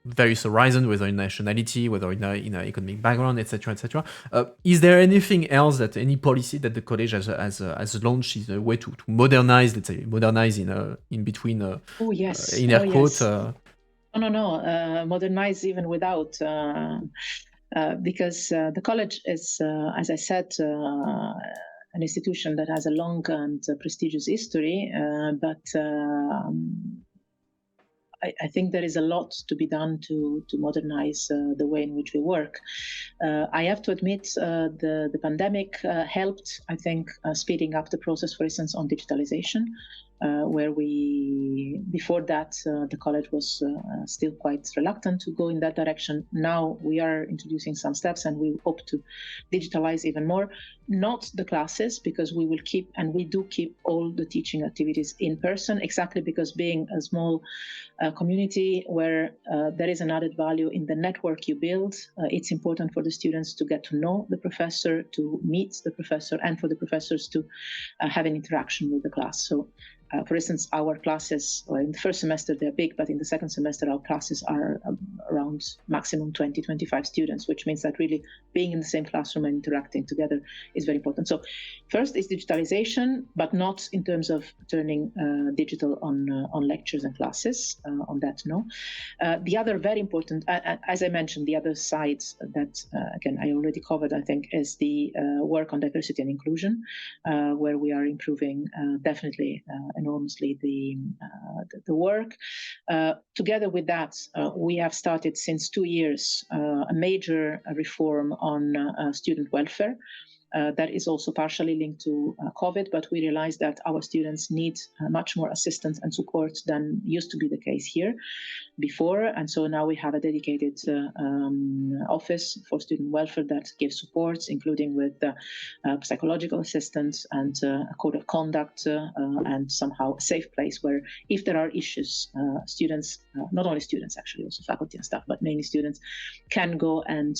various horizons, whether in nationality, whether in economic background, etc., etc. Is there anything else, that any policy that the college has launched in a way to modernize, let's say modernize in between? Oh yes, in air quotes. No, modernize even without. Because the college is, as I said, an institution that has a long and prestigious history, but I think there is a lot to be done to modernize the way in which we work. I have to admit, the pandemic helped, I think, speeding up the process, for instance, on digitalization. Where before that, the college was still quite reluctant to go in that direction. Now we are introducing some steps, and we hope to digitalize even more. Not the classes, because we will keep, and we do keep, all the teaching activities in person, exactly because being a small community where there is an added value in the network you build, it's important for the students to get to know the professor, to meet the professor, and for the professors to have an interaction with the class. So For instance, our classes, or in the first semester, they're big, but in the second semester, our classes are around maximum 20, 25 students, which means that really being in the same classroom and interacting together is very important. So first is digitalization, but not in terms of turning digital on lectures and classes. On that, no. The other very important, as I mentioned, the other side that, again, I already covered, I think, is the work on diversity and inclusion, where we are improving definitely enormously the work. Together with that, we have started since 2 years a major reform on student welfare. That is also partially linked to COVID, but we realized that our students need much more assistance and support than used to be the case here before. And so now we have a dedicated office for student welfare that gives support, including with psychological assistance and a code of conduct and somehow a safe place where if there are issues, students, not only students actually, also faculty and staff, but mainly students, can go and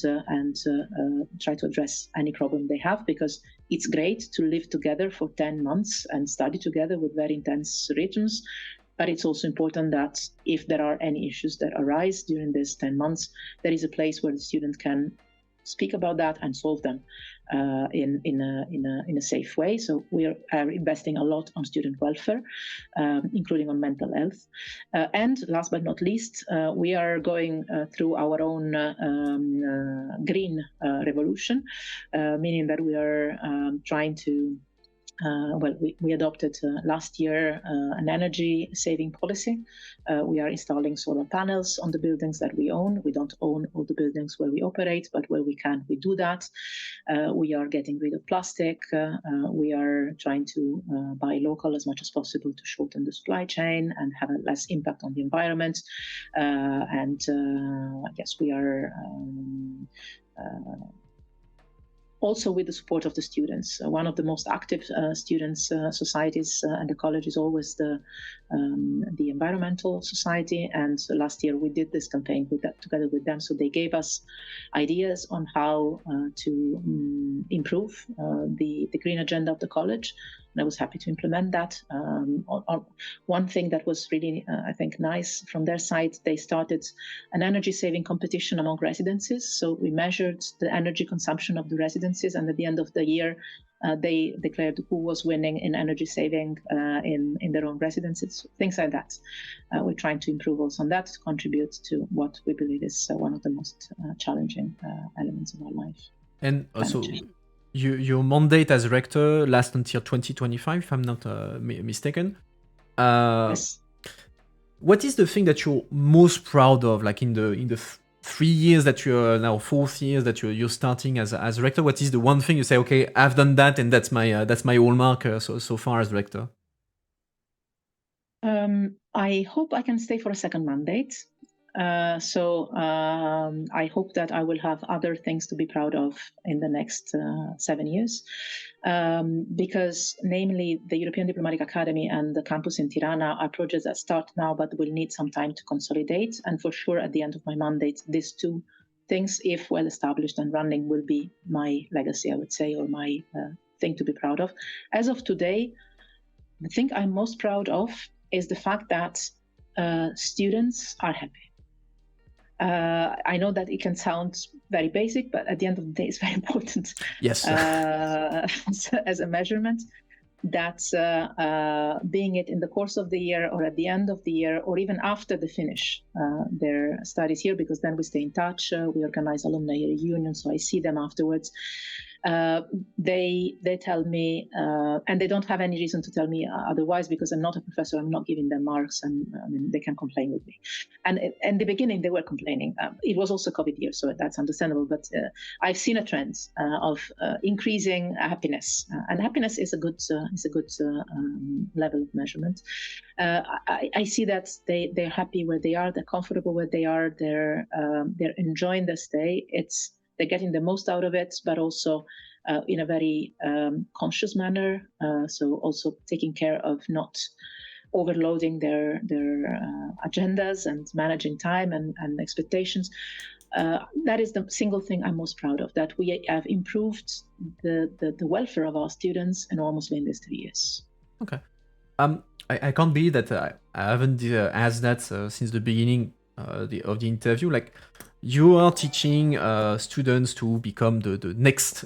try to address any problem they have, because it's great to live together for 10 months and study together with very intense rhythms. But it's also important that if there are any issues that arise during these 10 months, there is a place where the student can speak about that and solve them in a safe way. So we are investing a lot on student welfare, including on mental health. And last but not least, we are going through our own green revolution, meaning that we are trying to we adopted last year an energy saving policy. We are installing solar panels on the buildings that we own. We don't own all the buildings where we operate, but where we can, we do that. We are getting rid of plastic. We are trying to buy local as much as possible to shorten the supply chain and have a less impact on the environment. Yes, we are also with the support of the students. One of the most active students' societies and the college is always the environmental society. And so last year we did this campaign together with them. So they gave us ideas on how to improve the green agenda of the college. And I was happy to implement that. One thing that was really, I think, nice from their side, they started an energy saving competition among residences. So we measured the energy consumption of the residences, and at the end of the year, they declared who was winning in energy saving in their own residences, things like that. We're trying to improve also on that to contribute to what we believe is one of the most challenging elements of our life. And also, your mandate as rector lasts until 2025, if I'm not mistaken. Yes. What is the thing that you're most proud of, like in the 3 years that you're now 4th years that you're starting as rector? What is the one thing you say, okay, I've done that, and that's my hallmark so far as rector? I hope I can stay for a second mandate. So I hope that I will have other things to be proud of in the next 7 years, because namely the European Diplomatic Academy and the campus in Tirana are projects that start now but will need some time to consolidate. And for sure, at the end of my mandate, these two things, if well established and running, will be my legacy, I would say, or my thing to be proud of. As of today, the thing I'm most proud of is the fact that students are happy. I know that it can sound very basic, but at the end of the day, it's very important. Yes. As a measurement, that being it in the course of the year or at the end of the year or even after they finish their studies here, because then we stay in touch. We organize alumni reunion, so I see them afterwards. They tell me, and they don't have any reason to tell me otherwise, because I'm not a professor. I'm not giving them marks, and I mean, they can complain with me. And in the beginning, they were complaining. It was also COVID year, so that's understandable. But I've seen a trend of increasing happiness, and happiness is a good level of measurement. I see that they're happy where they are. They're comfortable where they are. They're enjoying their stay. They're getting the most out of it, but also in a very conscious manner. So also taking care of not overloading their agendas and managing time and expectations. That is the single thing I'm most proud of, that we have improved the welfare of our students enormously in these 3 years. Okay. I can't believe that I haven't asked that since the beginning of the interview. Like, you are teaching students to become the next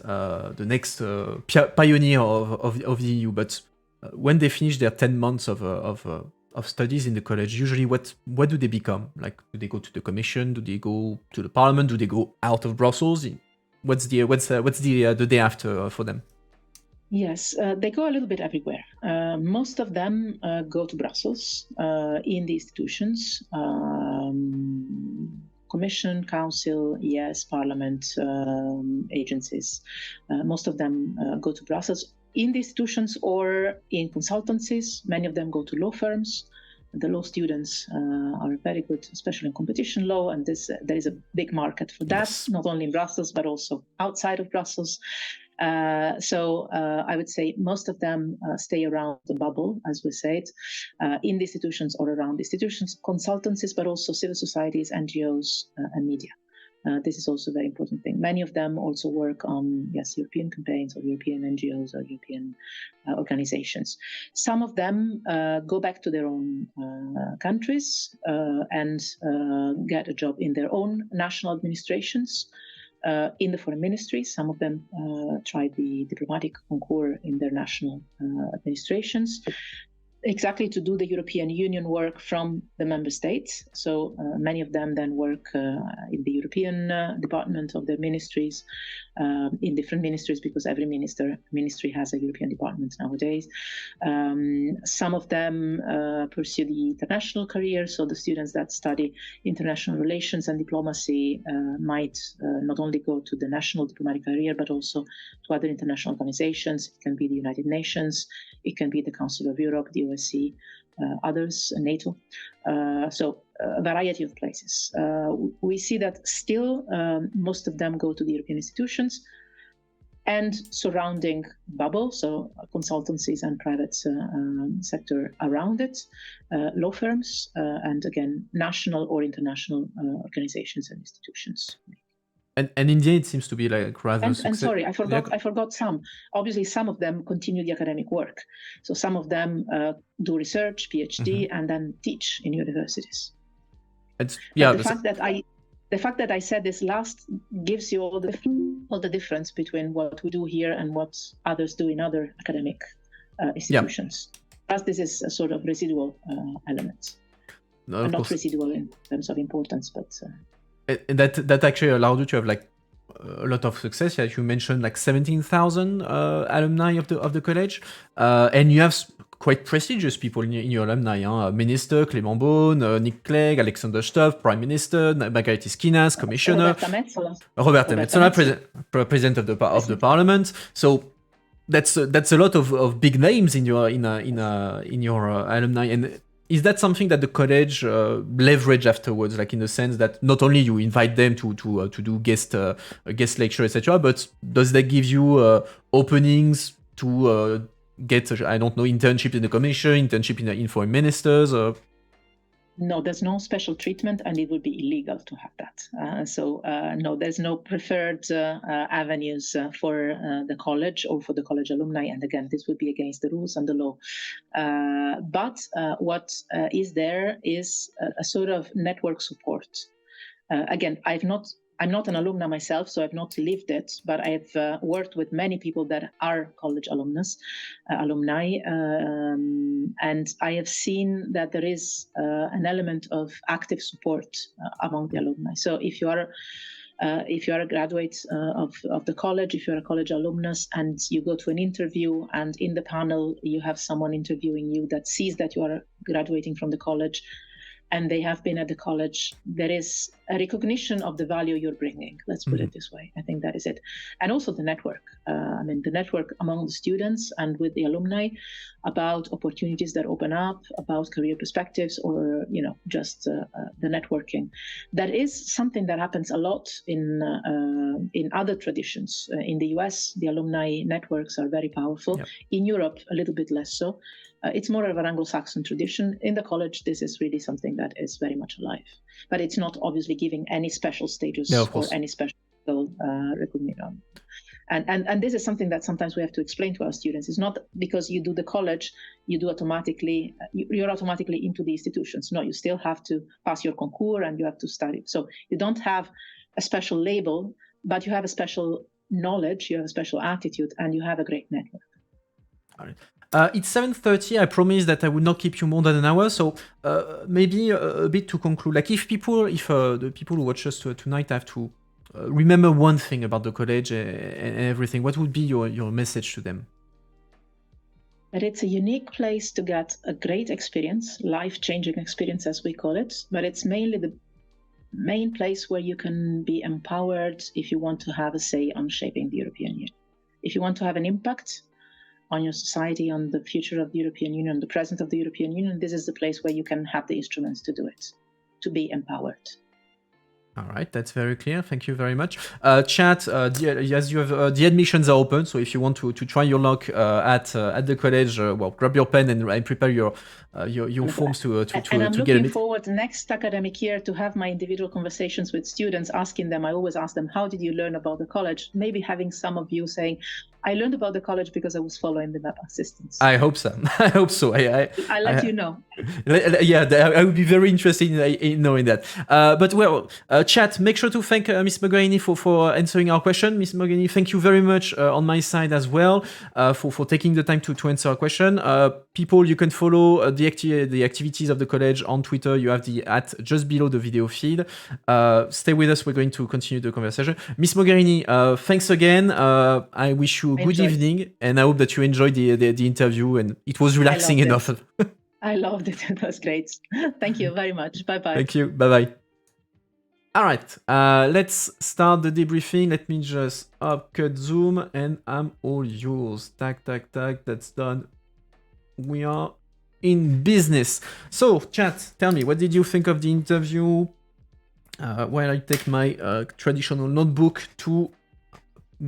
pioneer of the EU, but when they finish their 10 months of studies in the college, usually what do they become? Like, do they go to the Commission? Do they go to the Parliament? Do they go out of Brussels? What's the day after for them? Yes, they go a little bit everywhere. Most of them go to Brussels in the institutions, Commission, Council, yes, Parliament, agencies. Most of them go to Brussels in the institutions or in consultancies. Many of them go to law firms. The law students are very good, especially in competition law, and there is a big market for that, Yes. not only in Brussels, but also outside of Brussels. So I would say most of them stay around the bubble, as we say it, in the institutions or around the institutions, consultancies, but also civil societies, NGOs, and media. This is also a very important thing. Many of them also work on, yes, European campaigns or European NGOs or European organizations. Some of them go back to their own countries and get a job in their own national administrations. In the foreign ministry, some of them try the diplomatic concours in their national administrations, exactly to do the European Union work from the member states. So many of them then work in the European department of their ministries, in different ministries, because every ministry has a European department nowadays. Some of them pursue the international career. So the students that study international relations and diplomacy might not only go to the national diplomatic career, but also to other international organizations. It can be the United Nations, it can be the Council of Europe, the OSCE, others, NATO. So a variety of places. We see that still most of them go to the European institutions and surrounding bubble, so consultancies and private sector around it, law firms, and again, national or international organizations and institutions. And India, it seems to be like rather and sorry, I forgot some. Obviously, some of them continue the academic work. So some of them do research, PhD, and then teach in universities. The fact that I said this last gives you all the difference between what we do here and what others do in other academic institutions. As this is a sort of residual element, and not residual in terms of importance, but. And that actually allowed you to have like a lot of success. As you mentioned, like 17,000 alumni of the college, and you have quite prestigious people in your alumni. Minister Clément Beaune, Nick Clegg, Alexander Stubb, Prime Minister, Margrethe Schinas, Commissioner, Roberta Metsola, President of the Parliament. So that's a lot of big names in your alumni. And is that something that the college leverage afterwards, like in the sense that not only you invite them to do guest lecture, etc., but does that give you openings to get, I don't know, internship in the commission, internship in foreign ministers? No, there's no special treatment, and it would be illegal to have that. So no, there's no preferred avenues for the college or for the college alumni. And again, this would be against the rules and the law. But what is there is a sort of network support. Again, I'm not an alumna myself, so I've not lived it, but I've worked with many people that are college alumni, and I have seen that there is an element of active support among the alumni. So if you are a graduate of the college, if you're a college alumnus and you go to an interview and in the panel you have someone interviewing you that sees that you are graduating from the college, and they have been at the college, there is a recognition of the value you're bringing. Let's put it this way. I think that is it. And also the network. The network among the students and with the alumni about opportunities that open up, about career perspectives, or just the networking. That is something that happens a lot in other traditions. In the US, the alumni networks are very powerful. Yep. In Europe, a little bit less so. It's more of an Anglo-Saxon tradition. In the college, this is really something that is very much alive. But it's not obviously giving any special status or any special recognition. And this is something that sometimes we have to explain to our students. It's not because you do the college, you're automatically into the institutions. No, you still have to pass your concours and you have to study. So you don't have a special label, but you have a special knowledge, you have a special attitude, and you have a great network. All right. It's 7:30. I promised that I would not keep you more than an hour. So maybe a bit to conclude. Like if the people who watch us tonight have to remember one thing about the college and everything, what would be your message to them? That it's a unique place to get a great experience, life-changing experience as we call it, but it's mainly the main place where you can be empowered if you want to have a say on shaping the European Union. If you want to have an impact on your society, on the future of the European Union, the present of the European Union, this is the place where you can have the instruments to do it, to be empowered. All right, that's very clear. Thank you very much. Chat, as you have, the admissions are open, so if you want to try your luck at the college, grab your pen and prepare your forms to get And I'm looking forward next academic year to have my individual conversations with students, asking them. I always ask them, how did you learn about the college? Maybe having some of you saying, I learned about the college because I was following the Mepassistants. I hope so. I hope so. I'll let you know. Yeah, I would be very interested in knowing that. But well, chat, make sure to thank Ms. Mogherini for answering our question. Ms. Mogherini, thank you very much on my side as well for taking the time to answer our question. People, you can follow the activities of the college on Twitter. You have the @ just below the video feed. Stay with us. We're going to continue the conversation. Ms. Mogherini, thanks again. I wish you a good evening, and I hope that you enjoyed the interview and it was relaxing enough. I loved it. It was great. Thank you very much. Bye-bye. Thank you. Bye-bye. All right, let's start the debriefing. Let me just cut Zoom and I'm all yours. Tac, that's done. We are in business. So, chat, tell me, what did you think of the interview? While I take my traditional notebook to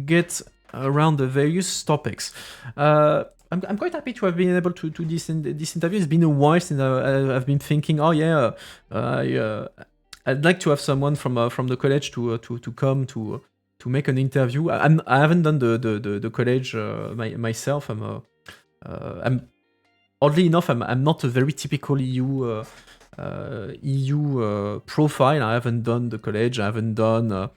get around the various topics. I'm quite happy to have been able to do this interview. It's been a while since I've been thinking, I'd like to have someone from the college to come to make an interview. I haven't done the college myself. I'm oddly enough, I'm not a very typical EU profile. I haven't done the college. I haven't done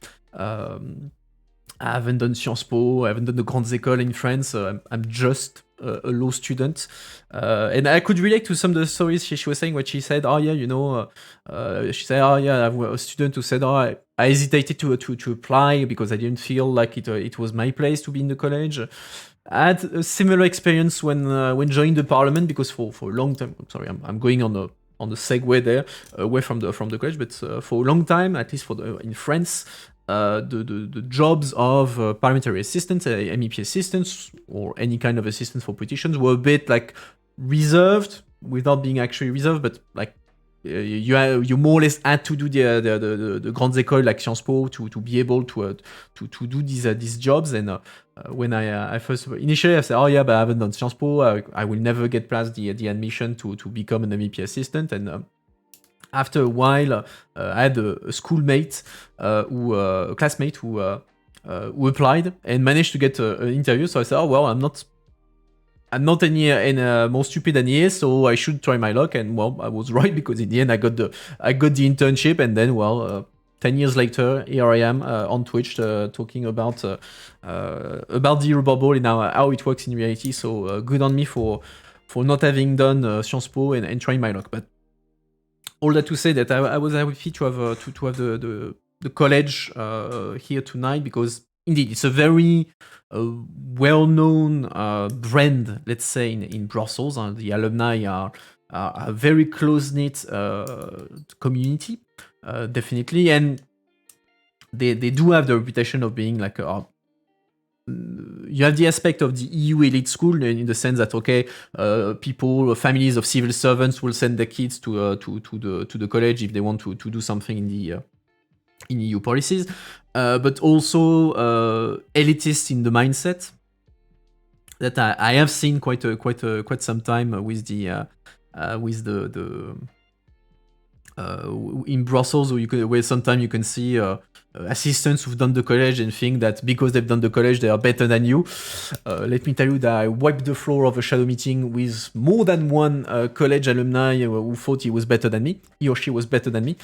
Sciences Po. I haven't done the Grandes Écoles in France. I'm just a law student, and I could relate to some of the stories she was saying. What she said, she said, I have a student who said, I hesitated to apply because I didn't feel like it was my place to be in the college. I had a similar experience when joining the parliament, because for a long time, sorry, I'm going on the segue there, away from the college, but for a long time, at least in France, the jobs of parliamentary assistants, MEP assistants, or any kind of assistants for politicians were a bit like reserved, without being actually reserved, but like you more or less had to do the Grandes Écoles like Sciences Po to be able to do these jobs. And when I first initially I said, but I haven't done Sciences Po, I will never get past the admission to become an MEP assistant. And after a while, I had a schoolmate, a classmate who applied and managed to get an interview. So I said, I'm not any more stupid than he is, so I should try my luck. And well, I was right, because in the end I got the internship. And then 10 years later, here I am on Twitch talking about the Eurobubble and how it works in reality. So good on me for not having done Sciences Po and trying my luck. But all that to say that I was happy to have the college here tonight, because indeed it's a very well-known brand, let's say, in Brussels. The alumni are a very close-knit community, definitely, and they do have the reputation of being like you have the aspect of the EU elite school, in the sense that families of civil servants will send their kids to the college if they want to do something in EU policies, but also elitist in the mindset that I have seen quite some time with the in Brussels, where sometimes you can see assistants who've done the college and think that because they've done the college, they are better than you. Let me tell you that I wiped the floor of a shadow meeting with more than one college alumni who thought he was better than me. He or she was better than me.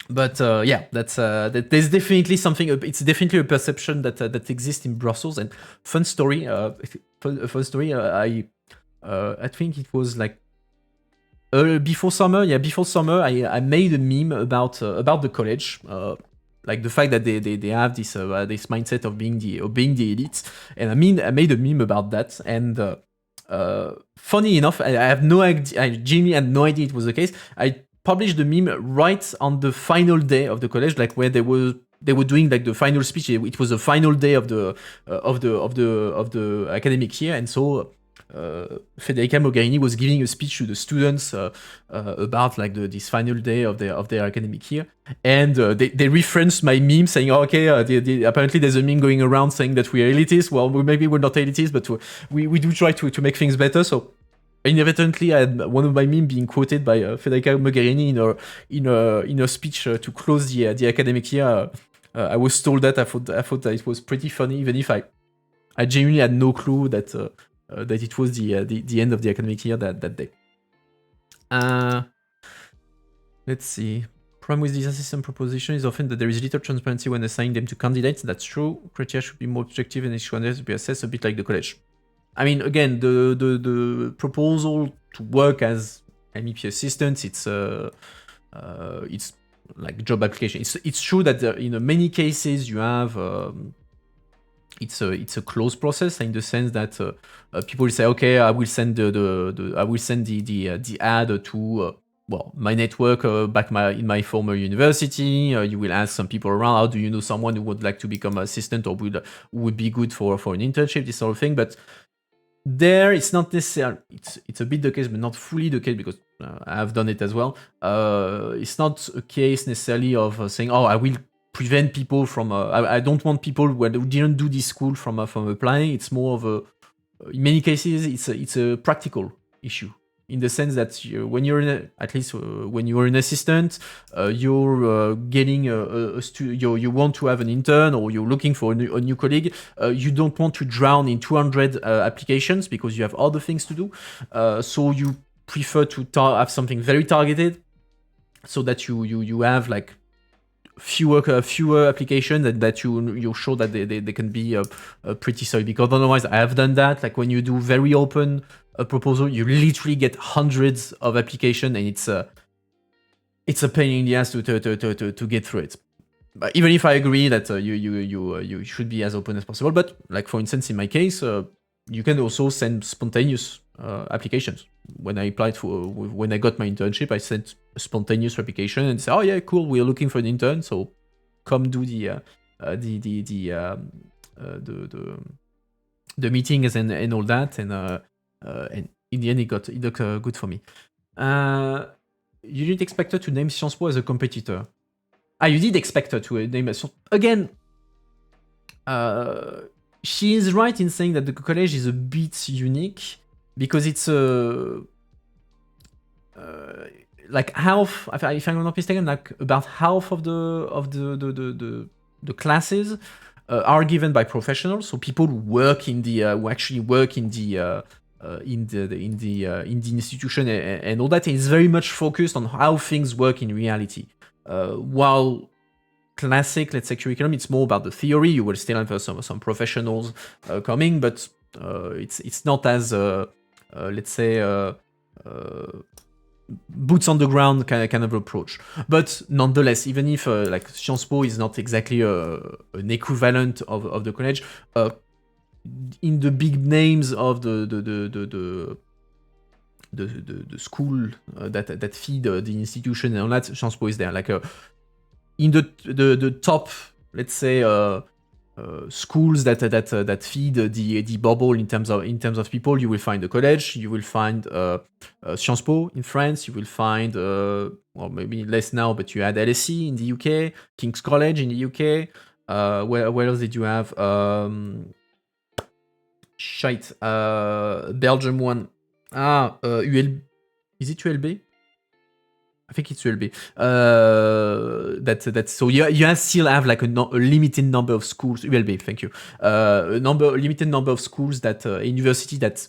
But yeah, there's definitely something. It's definitely a perception that exists in Brussels. And fun story. I think it was like before summer. Yeah, before summer, I made a meme about the college. Like the fact that they have this mindset of being the elite. And I made a meme about that. And funny enough, I have no idea. Jimmy had no idea it was the case. I published the meme right on the final day of the college, like where they were doing like the final speech. It was the final day of the academic year, and so Federica Mogherini was giving a speech to the students about like this final day of their academic year, and they referenced my meme saying, oh, okay, apparently there's a meme going around saying that we are elitist. Well, maybe we're not elitist, but we do try to make things better. So inadvertently, I had one of my memes being quoted by Federica Mogherini in her speech to close the academic year. I was told that. I thought that it was pretty funny, even if I genuinely had no clue that it was the end of the academic year that day. Let's see. Problem with this assistant proposition is often that there is little transparency when assigning them to candidates. That's true. Criteria should be more objective and each candidate should be assessed a bit like the college. I mean, again, the proposal to work as MEP assistant, it's like job application. It's true that in many cases you have it's a closed process in the sense that people say, okay, I will send the ad to my network back in my former university. You will ask some people around, how do you know someone who would like to become an assistant or would be good for an internship, this sort of thing. But there, it's not necessarily. It's a bit the case, but not fully the case because I've done it as well. It's not a case necessarily of saying, "Oh, I will prevent people from." I don't want people who didn't do this school from applying. It's more of a. In many cases, it's a practical issue in the sense that when you're when you're an assistant, you're getting you want to have an intern or you're looking for a new colleague. You don't want to drown in 200 applications because you have other things to do. So you prefer to have something very targeted, so that you have like fewer applications that you're sure that they can be pretty solid. Because otherwise, I have done that. Like when you do very open proposal, you literally get hundreds of applications, and it's a pain in the ass to get through it. But even if I agree that you should be as open as possible, but like for instance in my case, you can also send spontaneous applications. When I applied when I got my internship, I sent a spontaneous application and said, "Oh yeah, cool, we're looking for an intern, so come do the meetings and all that." And in the end, it looked good for me. You didn't expect her to name Sciences Po as a competitor. You did expect her to name it. So again, she is right in saying that the college is a bit unique because it's like half, if I'm not mistaken, like about half of the classes are given by professionals, so people who work in the who actually work in the institution and all that. Is very much focused on how things work in reality. While classic, let's say, curriculum, it's more about the theory. You will still have some professionals coming, but it's not as let's say boots on the ground kind of approach. But nonetheless, even if like Sciences Po is not exactly an equivalent of the college, in the big names of the school that feed the institution and all that, Sciences Po is there. Like in the top, let's say, schools that feed the bubble in terms of people, you will find the college, you will find Sciences Po in France, you will find well, maybe less now, but you had LSE in the UK, King's College in the UK. Where else did you have? Belgium one. UL. Is it ULB? I think it will be that. So you still have like a limited number of schools. Will be, thank you. Limited number of schools that university that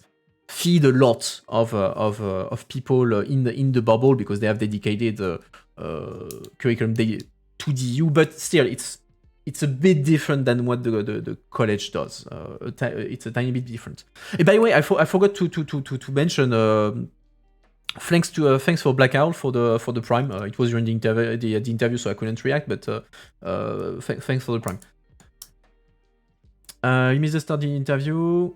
feed a lot of people in the bubble because they have dedicated curriculum to the EU. But still, it's a bit different than what the college does. It's a tiny bit different. And by the way, I forgot to mention. Thanks for Black Owl for the Prime. It was during the interview, so I couldn't react. But thanks for the Prime. You missed the start of the interview.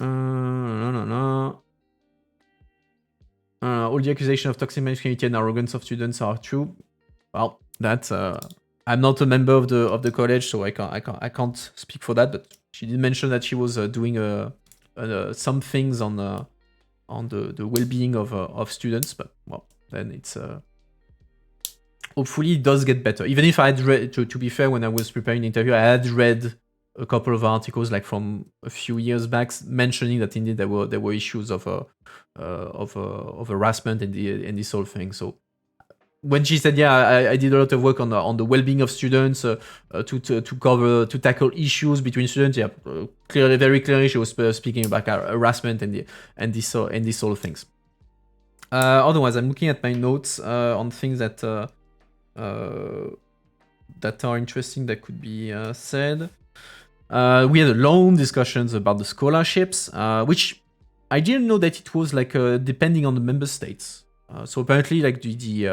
No. All the accusations of toxic masculinity and arrogance of students are true. Well, that's I'm not a member of the college, so I can't speak for that. But she did mention that she was doing some things on the well-being of students. But well, then it's hopefully it does get better. Even if I had read, to be fair, when I was preparing the interview, I had read a couple of articles like from a few years back mentioning that indeed there were issues of harassment and this sort of thing. So when she said, I did a lot of work on the well-being of students to tackle issues between students, very clearly she was speaking about harassment and this sort of things. Otherwise, I'm looking at my notes on things that are interesting that could be said. We had long discussions about the scholarships, which I didn't know that it was like depending on the member states. So apparently, like the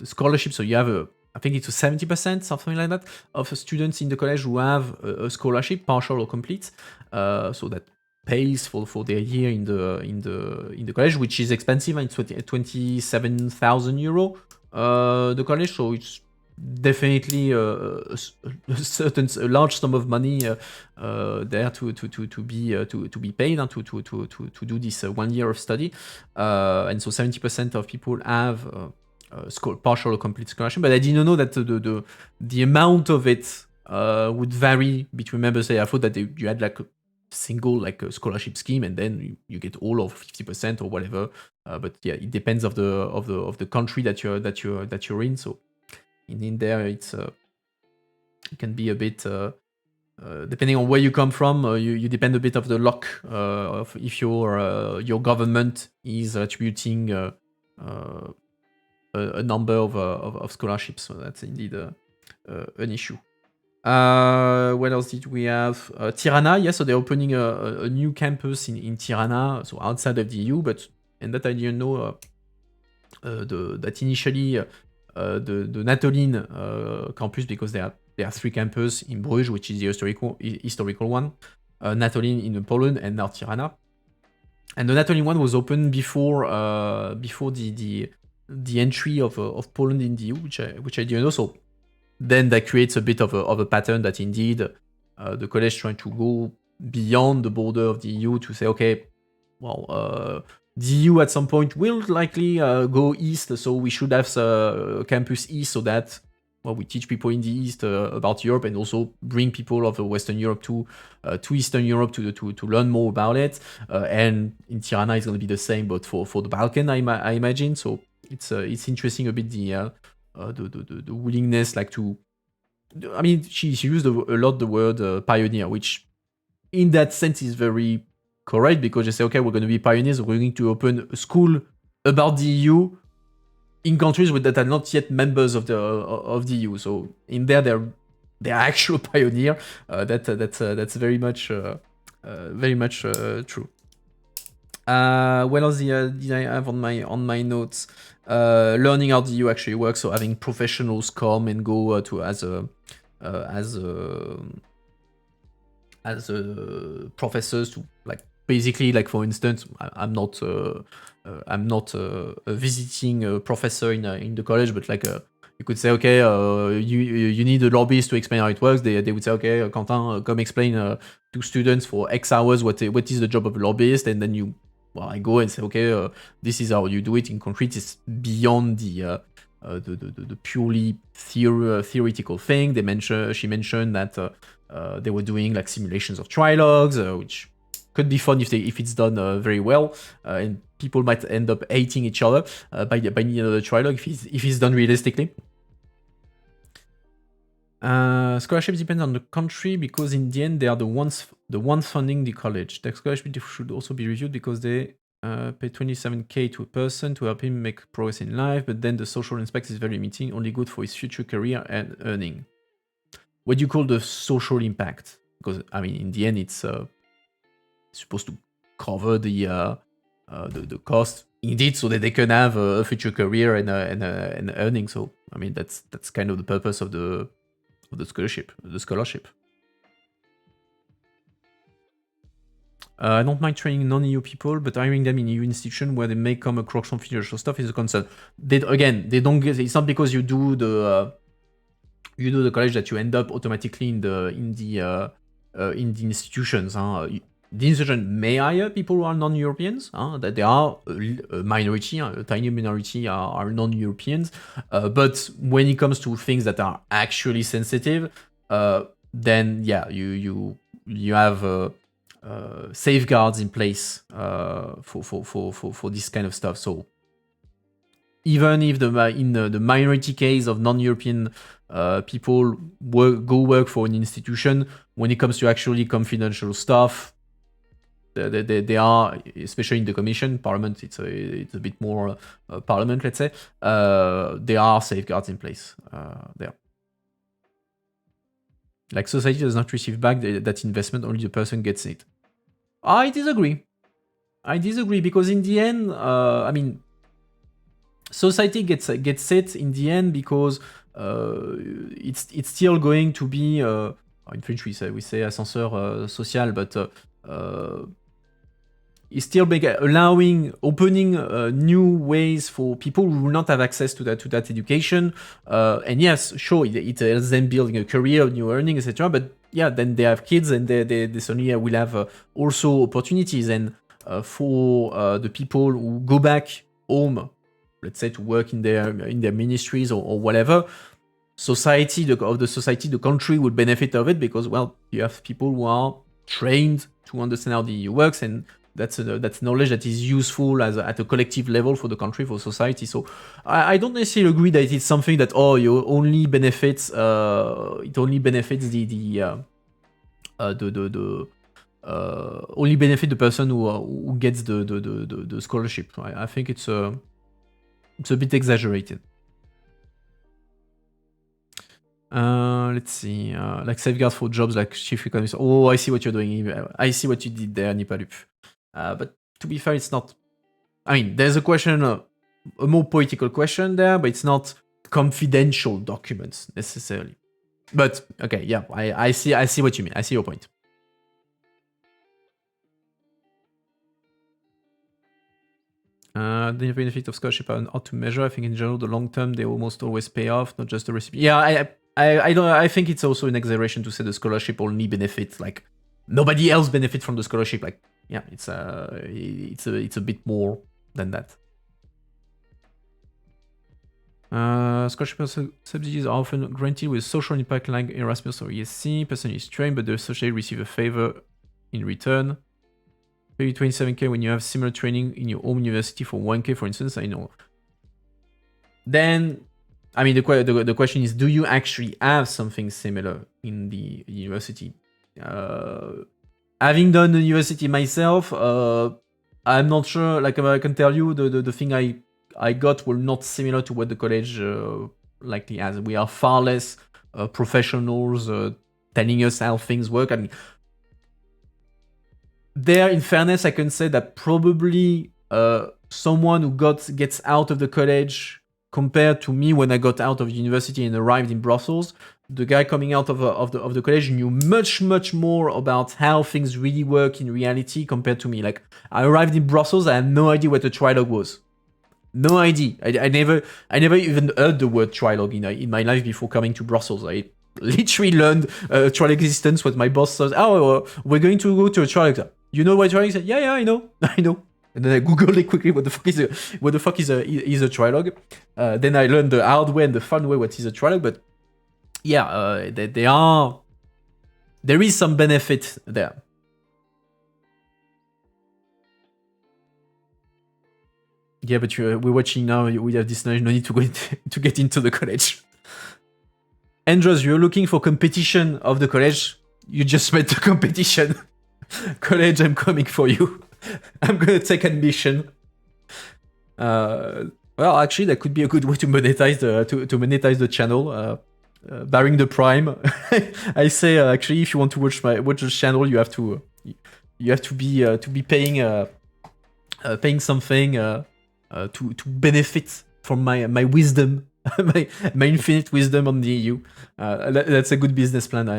scholarship. So you have I think it's 70%, something like that, of students in the college who have a scholarship, partial or complete. So that pays for their year in the college, which is expensive. And it's 27,000 euro. The college, so it's definitely a large sum of money there to be paid and to do this 1 year of study, and so 70% of people have partial or complete scholarship. But I didn't know that the amount of it would vary between members. I thought that you had like a single like a scholarship scheme and then you get all of 50% or whatever. But yeah, it depends of the country that you're in. So in there, it can be a bit depending on where you come from. You depend a bit of the luck of if your government is attributing a number of scholarships. So that's indeed an issue. What else did we have? Tirana, yes. So they're opening a new campus in Tirana, so outside of the EU. And that I didn't know that initially. The Natoline campus, because there are 3 campuses in Bruges, which is the historical one, Natoline in Poland, and now Tirana. And the Natoline one was opened before the entry of Poland in the EU, which I didn't know. So then that creates a bit of a pattern that indeed the college trying to go beyond the border of the EU to say, okay, well. The EU at some point will likely go east, so we should have a campus east so that we teach people in the east about Europe and also bring people of Western Europe to Eastern Europe to learn more about it. And in Tirana, it's going to be the same, but for the Balkan, I imagine. So it's interesting a bit the willingness, like to. I mean, she used a lot the word pioneer, which in that sense is very correct, because they say, okay, we're going to be pioneers, we're going to open a school about the EU in countries that are not yet members of the EU. So in there, they're actual pioneer. That's very much true. What else did I have on my notes? Learning how the EU actually works. So having professionals come and go as professors to like. Basically, like for instance, I'm not a visiting professor in the college, but like you could say, okay, you need a lobbyist to explain how it works. They would say, okay, Quentin, come explain to students for X hours what is the job of a lobbyist, and then I go and say, okay, this is how you do it in concrete. It's beyond the purely theoretical thing. She mentioned that they were doing like simulations of trilogues, which could be fun if it's done very well, and people might end up hating each other by the end of the trilogue if it's done realistically. Scholarship depends on the country because in the end they are the ones funding the college. The scholarship should also be reviewed because they pay 27k to a person to help him make progress in life, but then the social impact is very limiting, only good for his future career and earning. What do you call the social impact? Because I mean, in the end, it's supposed to cover the cost, indeed, so that they can have a future career and earning. So I mean, that's kind of the purpose of the scholarship. I don't mind training non-EU people, but hiring them in EU institution where they may come across some financial stuff is a concern. They don't get. It's not because you do the college that you end up automatically in the institutions. The institution may hire people who are non-Europeans. That there are a minority, a tiny minority are non-Europeans. But when it comes to things that are actually sensitive, then yeah, you have safeguards in place for this kind of stuff. So even if in the minority case of non-European people go work for an institution, when it comes to actually confidential stuff, they are, especially in the Commission, Parliament, it's a bit more Parliament, let's say, there are safeguards in place there. Like, society does not receive back that investment, only the person gets it. I disagree because in the end, I mean, society gets it in the end because it's still going to be, in French we say ascenseur social, but it's still opening new ways for people who will not have access to that education. And yes, sure, it helps them building a career, new earning, etc. But yeah, then they have kids, and they suddenly will have also opportunities. And for the people who go back home, let's say to work in their ministries or whatever, the country would benefit of it because, well, you have people who are trained to understand how the EU works, and that's knowledge that is useful at a collective level for the country, for society. So I don't necessarily agree that it's something that you only benefits only benefit the person who gets the scholarship. I think it's a bit exaggerated. Let's see, like safeguards for jobs like chief economist. Oh, I see what you're doing. I see what you did there, Nipalup. But to be fair, it's not. I mean, there's a question, a more political question there, but it's not confidential documents necessarily. But okay, yeah, I see what you mean. I see your point. The benefit of scholarship are hard to measure. I think in general, the long term they almost always pay off, not just the recipient. Yeah, I think it's also an exaggeration to say the scholarship only benefits, like nobody else benefits from the scholarship. Like, yeah, it's a bit more than that. Scholarship subsidies are often granted with social impact like Erasmus or ESC. Person is trained, but the associate receive a favor in return. Maybe 27k when you have similar training in your home university for 1k, for instance. I know. Then, I mean, the question is, do you actually have something similar in the university? Having done the university myself, I'm not sure. Like, I can tell you, the thing I got were not similar to what the college likely has. We are far less professionals telling us how things work. I mean, there, in fairness, I can say that probably someone who gets out of the college compared to me when I got out of university and arrived in Brussels, the guy coming out of the college knew much more about how things really work in reality compared to me. Like, I arrived in Brussels, I had no idea what a trilogue was. No idea. I never even heard the word trilogue in my life before coming to Brussels. I literally learned trilogue existence. What my boss says, we're going to go to a trilogue. You know what trilogue is? Yeah, I know. And then I googled it quickly. What the fuck is a trilogue? Then I learned the hard way and the fun way what is a trilogue. But yeah, there is some benefit there. Yeah, but we're watching now. We have this knowledge. No need to go to get into the college. Andros, you're looking for competition of the college. You just met the competition. College, I'm coming for you. I'm gonna take admission. Well, actually, that could be a good way to monetize the channel. Barring the Prime, I say actually, if you want to watch the channel, you have to be paying something to benefit from my wisdom, my infinite wisdom on the EU. That's a good business plan.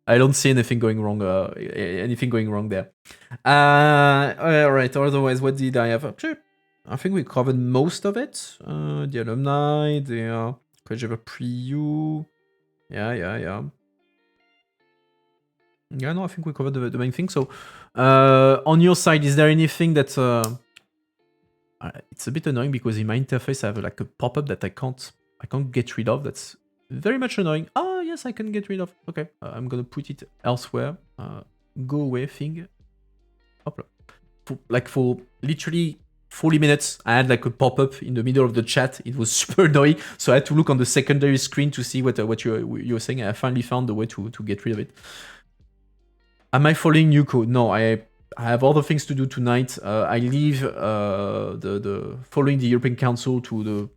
I don't see anything going wrong. There. All right. Otherwise, what did I have? I think we covered most of it. The alumni, the college of a pre-U. Yeah. Yeah, no, I think we covered the main thing. So, on your side, is there anything that it's a bit annoying because in my interface I have like a pop-up that I can't get rid of. That's very much annoying. Oh yes, I can get rid of. Okay, I'm gonna put it elsewhere. Go away thing. Hopla. For literally 40 minutes, I had like a pop-up in the middle of the chat. It was super annoying, so I had to look on the secondary screen to see what you were saying. I finally found the way to get rid of it. Am I following Yuko? No, I have other things to do tonight. I leave the following the European Council to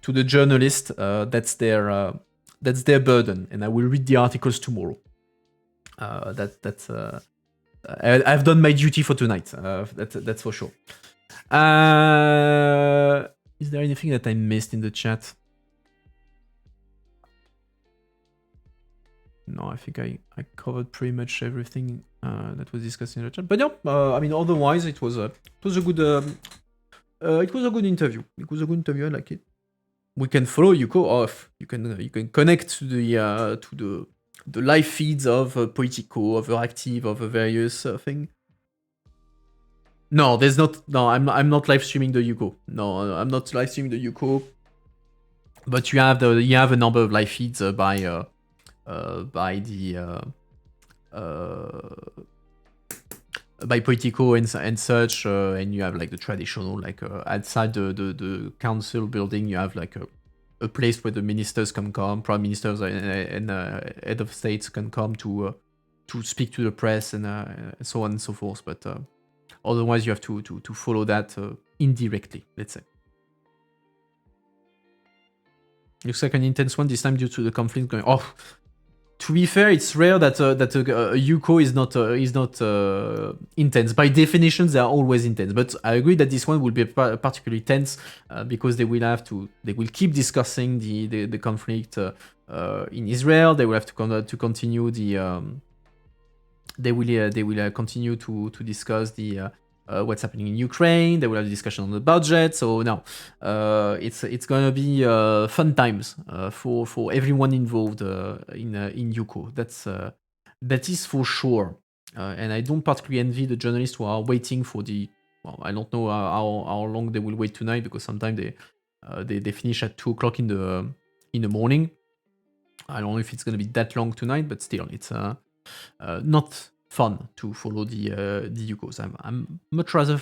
the journalist. That's their burden, and I will read the articles tomorrow. I've done my duty for tonight. That's for sure. Is there anything that I missed in the chat? No, I think I covered pretty much everything that was discussed in the chat. But yeah, I mean, otherwise it was a good interview. It was a good interview. I like it. We can follow Yuko off. You can connect to the live feeds of Politico, of Active, of various thing. No, there's not. No, I'm not live streaming the Yuko. No, I'm not live streaming the Yuko. But you have a number of live feeds by Politico and such, and you have like the traditional, like outside the council building, you have like a place where the ministers can come, prime ministers and head of states can come to speak to the press and so on and so forth. But otherwise, you have to follow that indirectly, let's say. Looks like an intense one this time due to the conflict going. Oh, to be fair, it's rare that a Yuko is not intense. By definition, they are always intense. But I agree that this one will be particularly tense because they will keep discussing the conflict in Israel. They will have to continue they will continue to discuss what's happening in Ukraine. They will have a discussion on the budget. So now it's gonna be fun times for everyone involved in Yuko. That is for sure. And I don't particularly envy the journalists who are waiting for well, I don't know how long they will wait tonight, because sometimes they finish at 2:00 in the morning. I don't know if it's gonna be that long tonight, but still, it's not fun to follow the Yukos. I'm much rather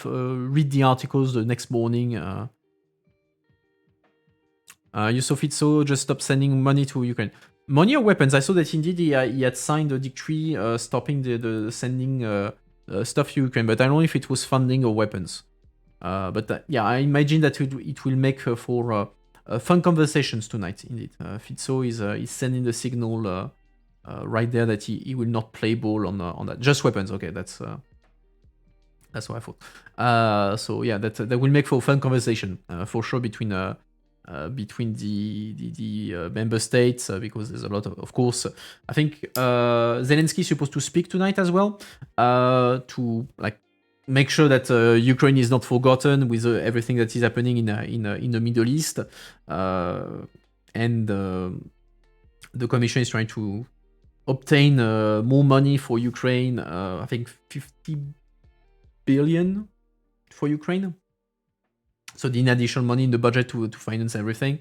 read the articles the next morning. Yusuf Itso just stopped sending money to Ukraine. Money or weapons? I saw that indeed he had signed a decree stopping the sending stuff to Ukraine, but I don't know if it was funding or weapons. But yeah, I imagine that it will make for fun conversations tonight. Indeed, Fitso is sending the signal right there that he will not play ball on that. Just weapons. Okay, that's what I thought. So yeah, that will make for a fun conversation for sure between the member states, because there's a lot of course. I think Zelensky is supposed to speak tonight as well to like make sure that Ukraine is not forgotten with everything that is happening in the Middle East, and the Commission is trying to obtain more money for Ukraine. I think 50 billion for Ukraine. So the additional money in the budget to finance everything.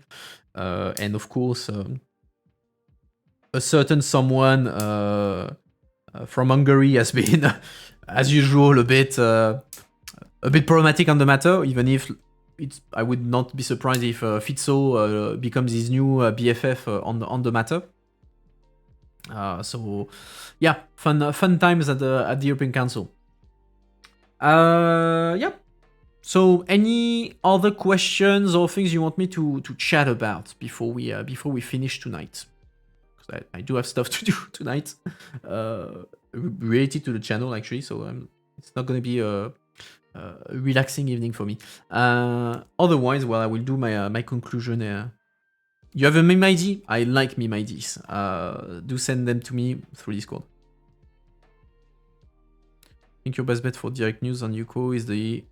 And of course, a certain someone from Hungary has been, as usual, a bit problematic on the matter, even if I would not be surprised if Fizzo becomes his new BFF on the matter. So yeah, fun times at the European Council. Yeah. So any other questions or things you want me to chat about before we finish tonight? Because I do have stuff to do tonight, related to the channel actually. So it's not gonna be a relaxing evening for me. Otherwise, well, I will do my conclusion. You have a meme ID? I like meme IDs. Do send them to me through Discord. I think your best bet for direct news on Yuko is the...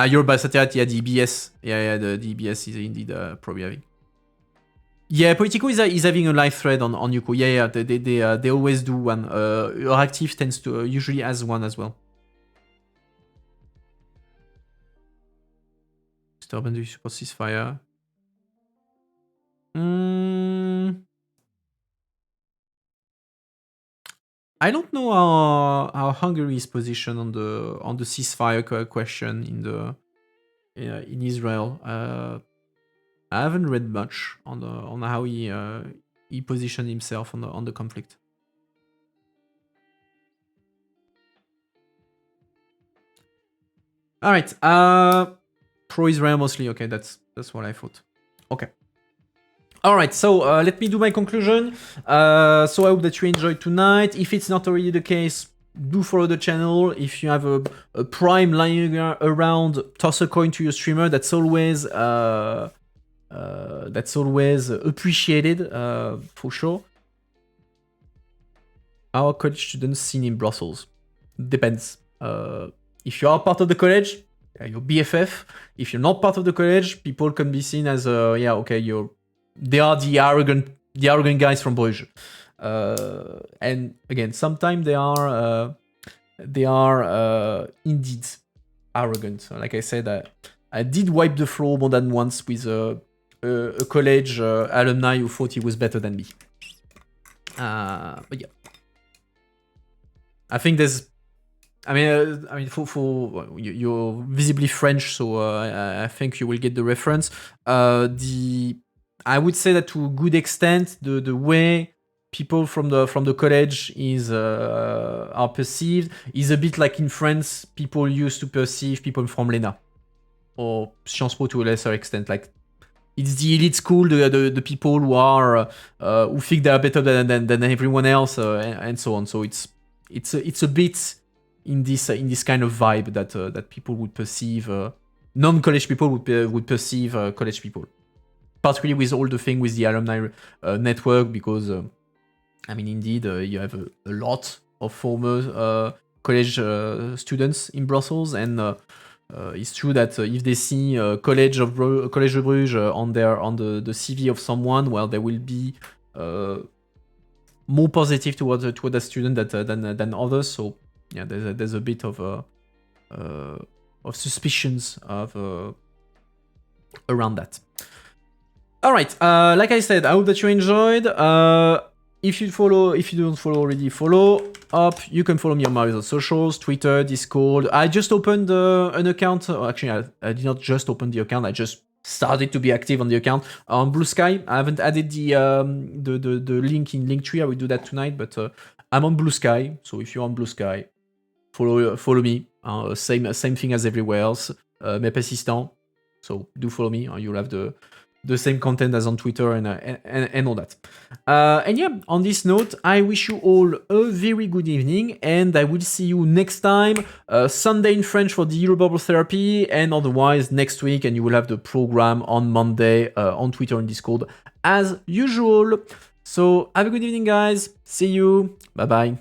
your best bet, yeah, the EBS. Yeah, the EBS is indeed probably having. Yeah, Politico is having a live thread on Yuko. Yeah, they always do one. Euractiv tends to usually has one as well. Mr. Urban, do you support ceasefire? I don't know how Hungary is positioned on the ceasefire question in Israel. I haven't read much on how he positioned himself on the conflict. All right, pro-Israel mostly. Okay, that's what I thought. Okay. All right, so let me do my conclusion. So I hope that you enjoyed tonight. If it's not already the case, do follow the channel. If you have a Prime lying around, toss a coin to your streamer. That's always appreciated for sure. Our college students seen in Brussels depends. If you are part of the college, you're BFF. If you're not part of the college, people can be seen as they are the arrogant guys from Bruges. And again, sometimes they are indeed arrogant. Like I said, I did wipe the floor more than once with a college alumni who thought he was better than me. But yeah, I think there's. I mean, for you're visibly French, so I think you will get the reference. I would say that to a good extent, the way people from the college are perceived is a bit like in France, people used to perceive people from l'ENA or Sciences Po to a lesser extent. Like it's the elite school, the people who are who think they are better than everyone else, and so on. So it's a bit in this kind of vibe that people would perceive non-college people would perceive college people. Particularly with all the thing with the alumni network, because I mean, indeed, you have a lot of former college students in Brussels, and it's true that if they see College of Bruges on the CV of someone, well, they will be more positive toward a student than others. So yeah, there's a bit of suspicions around that. All right, like I said, I hope that you enjoyed. If you don't follow already, follow up. You can follow me on my other socials, Twitter, Discord. I just opened an account. Actually, I did not just open the account. I just started to be active on the account on Blue Sky. I haven't added the link in Linktree. I will do that tonight. But I'm on Blue Sky, so if you're on Blue Sky, follow me. Same thing as everywhere else. Mepassistant. So do follow me. You'll have the same content as on Twitter and all that. And yeah, on this note, I wish you all a very good evening, and I will see you next time, Sunday in French for the Eurobubble therapy, and otherwise next week, and you will have the program on Monday on Twitter and Discord as usual. So have a good evening, guys. See you. Bye-bye.